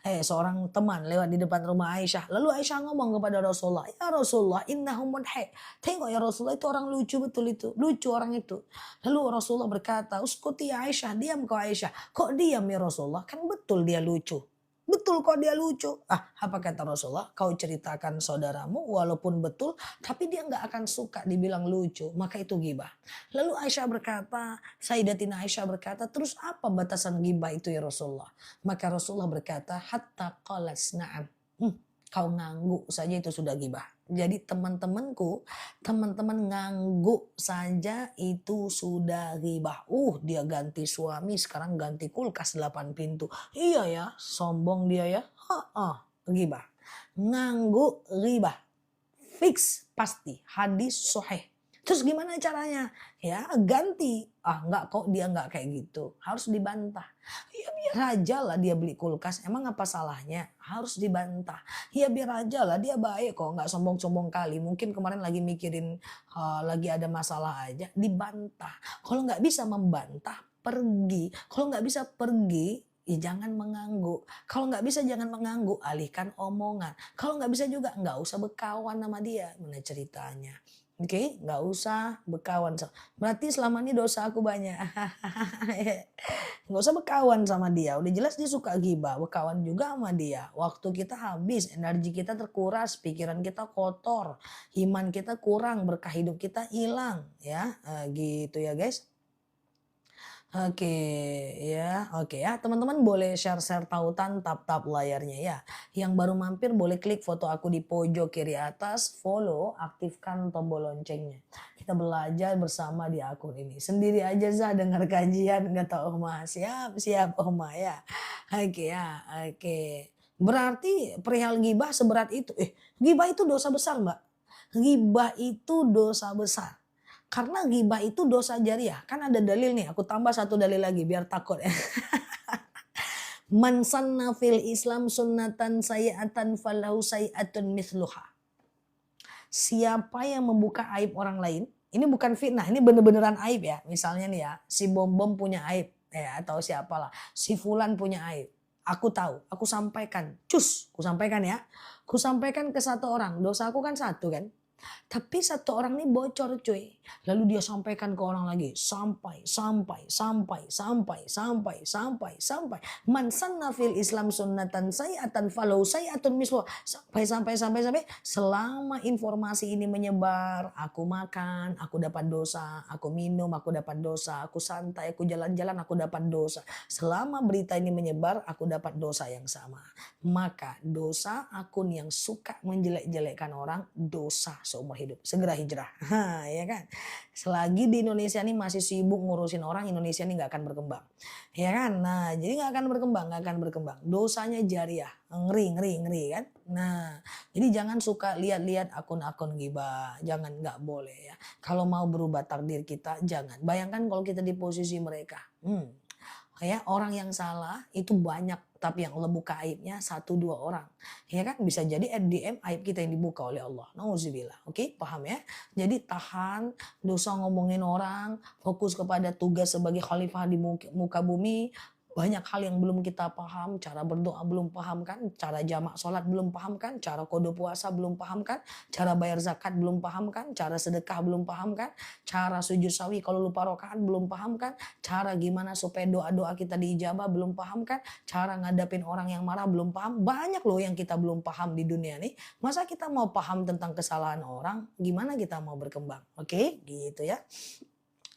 Seorang teman lewat di depan rumah Aisyah. Lalu Aisyah ngomong kepada Rasulullah, "Ya Rasulullah, innahu mudhik." Tengok ya Rasulullah, itu orang lucu betul itu. Lucu orang itu. Lalu Rasulullah berkata, "Uskuti ya Aisyah, diam kau Aisyah." Kok diam ya Rasulullah? Kan betul dia lucu. Betul kok dia lucu. Apa kata Rasulullah? Kau ceritakan saudaramu walaupun betul, tapi dia nggak akan suka dibilang lucu. Maka itu gibah. Lalu Aisyah berkata, Sayyidatina Aisyah berkata, terus apa batasan gibah itu ya Rasulullah? Maka Rasulullah berkata, hatta qalas na'am. Kau ngangguk saja itu sudah gibah. Jadi teman-temanku, teman-teman ngangguk saja itu sudah gibah. Dia ganti suami, sekarang ganti kulkas 8 pintu. Iya ya, sombong dia ya. Gibah. Ngangguk gibah. Fix, pasti. Hadis sahih. Terus gimana caranya? Ya ganti. Enggak kok, dia enggak kayak gitu. Harus dibantah. Ya biar aja lah dia beli kulkas. Emang apa salahnya? Harus dibantah. Ya biar aja lah, dia baik kok. Enggak sombong-sombong kali. Mungkin kemarin lagi mikirin lagi ada masalah aja. Dibantah. Kalau enggak bisa membantah, pergi. Kalau enggak bisa pergi, ya jangan mengangguk. Kalau nggak bisa jangan mengangguk, alihkan omongan. Kalau nggak bisa juga nggak usah berkawan sama dia. Mana ceritanya? Oke, nggak usah berkawan. Berarti selama ini dosa aku banyak. Nggak usah berkawan sama dia. Udah jelas dia suka gibah. Berkawan juga sama dia. Waktu kita habis, energi kita terkuras, pikiran kita kotor, iman kita kurang, berkah hidup kita hilang. Ya, gitu ya guys. Oke ya, teman-teman boleh share-share tautan, tap-tap layarnya ya. Yang baru mampir boleh klik foto aku di pojok kiri atas, follow, aktifkan tombol loncengnya. Kita belajar bersama di akun ini. Sendiri aja Zah dengar kajian, nggak tahu Oma. Siap Oma ya. Oke ya, oke. Berarti perihal ghibah seberat itu. Ghibah itu dosa besar, Mbak. Ghibah itu dosa besar. Karena ghibah itu dosa jariah. Kan ada dalil nih, aku tambah satu dalil lagi biar takut ya. Man sanna fil Islam sunnatan sayi'atan falahu sayi'atun mithluha. Siapa yang membuka aib orang lain, ini bukan fitnah, ini bener-beneran aib ya. Misalnya nih ya, si Bom-Bom punya aib, ya atau siapalah, si Fulan punya aib. Aku tahu, aku sampaikan, aku sampaikan ya. Aku sampaikan ke satu orang, dosa aku kan satu kan. Tapi satu orang ini bocor cuy. Lalu dia sampaikan ke orang lagi. Sampai. Man sanna fil Islam sunnatan sayi'atan falahu sayi'atun misluha. Sampai. Selama informasi ini menyebar. Aku makan, aku dapat dosa. Aku minum, aku dapat dosa. Aku santai, aku jalan-jalan, aku dapat dosa. Selama berita ini menyebar, aku dapat dosa yang sama. Maka dosa akun yang suka menjelek-jelekkan orang, dosa seumur hidup. Segera hijrah. Ya kan? Selagi di Indonesia ini masih sibuk ngurusin orang, Indonesia ini nggak akan berkembang. Ya kan? Nah, jadi nggak akan berkembang. Dosanya jariah. Ngeri kan? Nah, jadi jangan suka lihat-lihat akun-akun ghibah. Jangan, nggak boleh ya. Kalau mau berubah takdir kita, jangan. Bayangkan kalau kita di posisi mereka. Ya, orang yang salah itu banyak, tapi yang Allah buka aibnya 1-2 orang. Ya kan, bisa jadi at aib kita yang dibuka oleh Allah. Nauzubillah. Oke, paham ya? Jadi tahan dosa ngomongin orang, fokus kepada tugas sebagai khalifah di muka bumi. Banyak hal yang belum kita paham, cara berdoa belum paham kan, cara jamak sholat belum paham kan, cara kode puasa belum paham kan, cara bayar zakat belum paham kan, cara sedekah belum paham kan, cara sujud sawi kalau lupa rakaat belum paham kan, cara gimana supaya doa-doa kita diijabah belum paham kan, cara ngadapin orang yang marah belum paham. Banyak loh yang kita belum paham di dunia nih. Masa kita mau paham tentang kesalahan orang, gimana kita mau berkembang? Oke, gitu ya.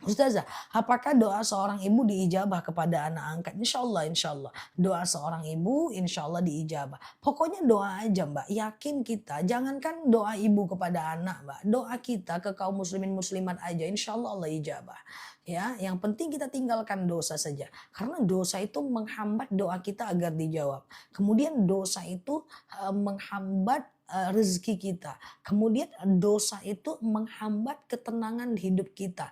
Ustazah, apakah doa seorang ibu diijabah kepada anak angkat? Insya Allah. Doa seorang ibu insya Allah diijabah. Pokoknya doa aja Mbak, yakin kita. Jangankan doa ibu kepada anak Mbak. Doa kita ke kaum muslimin muslimat aja insya Allah Allah ijabah. Ya, yang penting kita tinggalkan dosa saja. Karena dosa itu menghambat doa kita agar dijawab. Kemudian dosa itu menghambat rezeki kita. Kemudian dosa itu menghambat ketenangan hidup kita.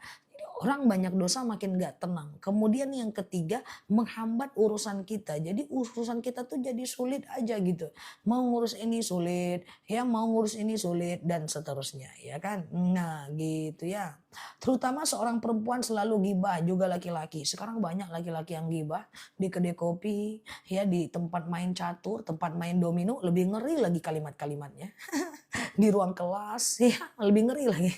Orang banyak dosa makin gak tenang. Kemudian yang ketiga menghambat urusan kita. Jadi urusan kita tuh jadi sulit aja gitu. Mau ngurus ini sulit, ya mau ngurus ini sulit dan seterusnya, ya kan? Nah, gitu ya. Terutama seorang perempuan selalu gibah juga laki-laki. Sekarang banyak laki-laki yang gibah di kedai kopi, ya di tempat main catur, tempat main domino, lebih ngeri lagi kalimat-kalimatnya. Di ruang kelas, ya lebih ngeri lagi.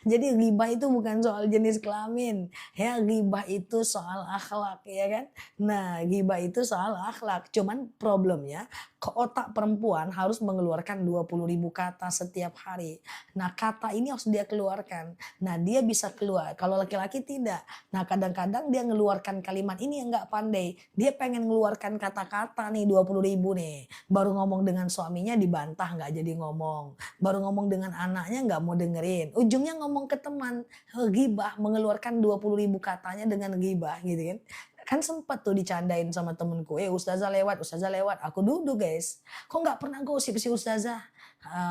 Jadi ghibah itu bukan soal jenis kelamin, ya ghibah itu soal akhlak, ya kan. Nah, ghibah itu soal akhlak, cuman problemnya ke otak perempuan harus mengeluarkan 20.000 kata setiap hari. Nah, kata ini harus dia keluarkan. Nah, dia bisa keluar, kalau laki-laki tidak. Nah, kadang-kadang dia ngeluarkan kalimat ini yang nggak pandai. Dia pengen ngeluarkan kata-kata nih 20.000 nih. Baru ngomong dengan suaminya dibantah nggak jadi ngomong. Baru ngomong dengan anaknya nggak mau dengerin. Ujungnya ngomong ke teman, ghibah, mengeluarkan 20.000 katanya dengan ghibah gitu kan. Kan sempat tuh dicandain sama temenku, ustazah lewat, aku duduk guys. Kok nggak pernah gosip sih ustazah?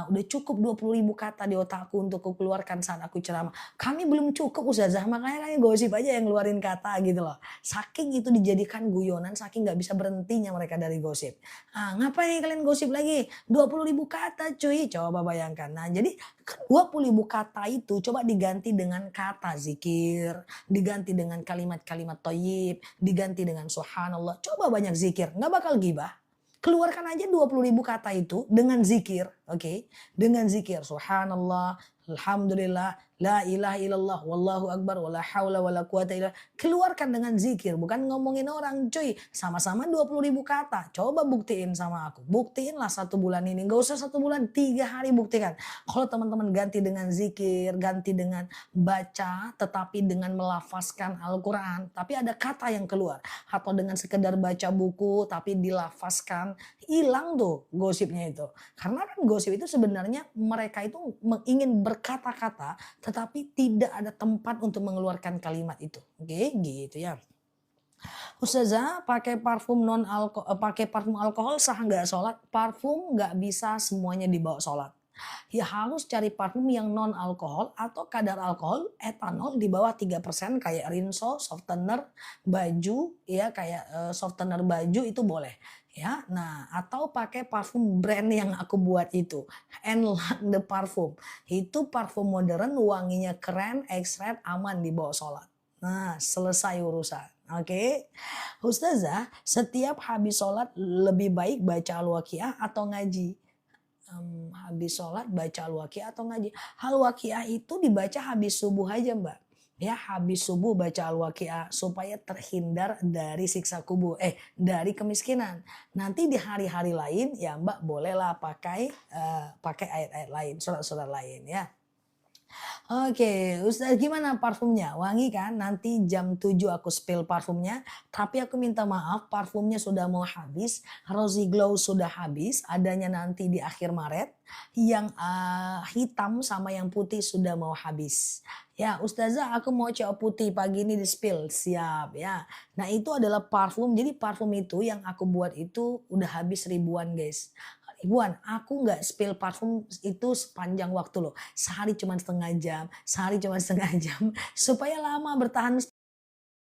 Udah cukup 20.000 kata di otakku untuk kukeluarkan saat aku ceramah. Kami belum cukup ustazah, makanya kalian gosip aja yang ngeluarin kata gitu loh. Saking itu dijadikan guyonan, saking nggak bisa berhentinya mereka dari gosip. Ngapain kalian gosip lagi? 20.000 kata cuy, coba bayangkan. Nah jadi 20.000 kata itu coba diganti dengan kata zikir, diganti dengan kalimat-kalimat thayyib, diganti dengan subhanallah. Coba banyak zikir, nggak bakal gibah. Keluarkan aja 20.000 kata itu dengan zikir, oke? Dengan zikir, subhanallah, alhamdulillah, la ilaha illallah, wallahu akbar, wala haula wala quwata illa. Keluarkan dengan zikir, bukan ngomongin orang cuy. Sama-sama 20.000 kata, coba buktiin sama aku. Buktiinlah 1 bulan ini, gak usah 1 bulan, 3 hari buktikan. Kalau teman-teman ganti dengan zikir, ganti dengan baca, tetapi dengan melafazkan Al-Quran, tapi ada kata yang keluar. Atau dengan sekedar baca buku, tapi dilafazkan, hilang tuh gosipnya itu. Karena kan gosip itu sebenarnya mereka itu ingin berkata-kata, tetapi tidak ada tempat untuk mengeluarkan kalimat itu. Oke, gitu ya. Ustazah, pakai parfum alkohol sah nggak sholat? Parfum nggak bisa semuanya dibawa sholat. Ya harus cari parfum yang non alkohol atau kadar alkohol etanol di bawah 3% kayak rinso, softener baju ya kayak, softener baju itu boleh ya. Nah, atau pakai parfum brand yang aku buat itu, Enlak de Parfum. Itu parfum modern, wanginya keren, ekstrak, aman dibawa sholat. Nah, selesai urusan. Oke. Ustazah, setiap habis sholat lebih baik baca Al-Waqiah atau ngaji? Habis sholat baca Al-Waqiah atau ngaji? Al-Waqiah itu dibaca habis subuh aja, Mbak. Ya, habis subuh baca Al-Waqiah supaya terhindar dari siksa kubur, dari kemiskinan. Nanti di hari-hari lain ya Mbak bolehlah pakai ayat-ayat lain, surat-surat lain ya. Oke, Ustaz gimana parfumnya? Wangi kan? Nanti jam 7 aku spill parfumnya. Tapi aku minta maaf, parfumnya sudah mau habis. Rosy Glow sudah habis. Adanya nanti di akhir Maret. Yang hitam sama yang putih sudah mau habis. Ya, Ustazah aku mau coba putih pagi ini di spill. Siap ya. Nah itu adalah parfum. Jadi parfum itu yang aku buat itu udah habis ribuan guys. Ribuan, aku nggak spill parfum itu sepanjang waktu loh. Sehari cuma setengah jam, sehari cuma setengah jam, supaya lama bertahan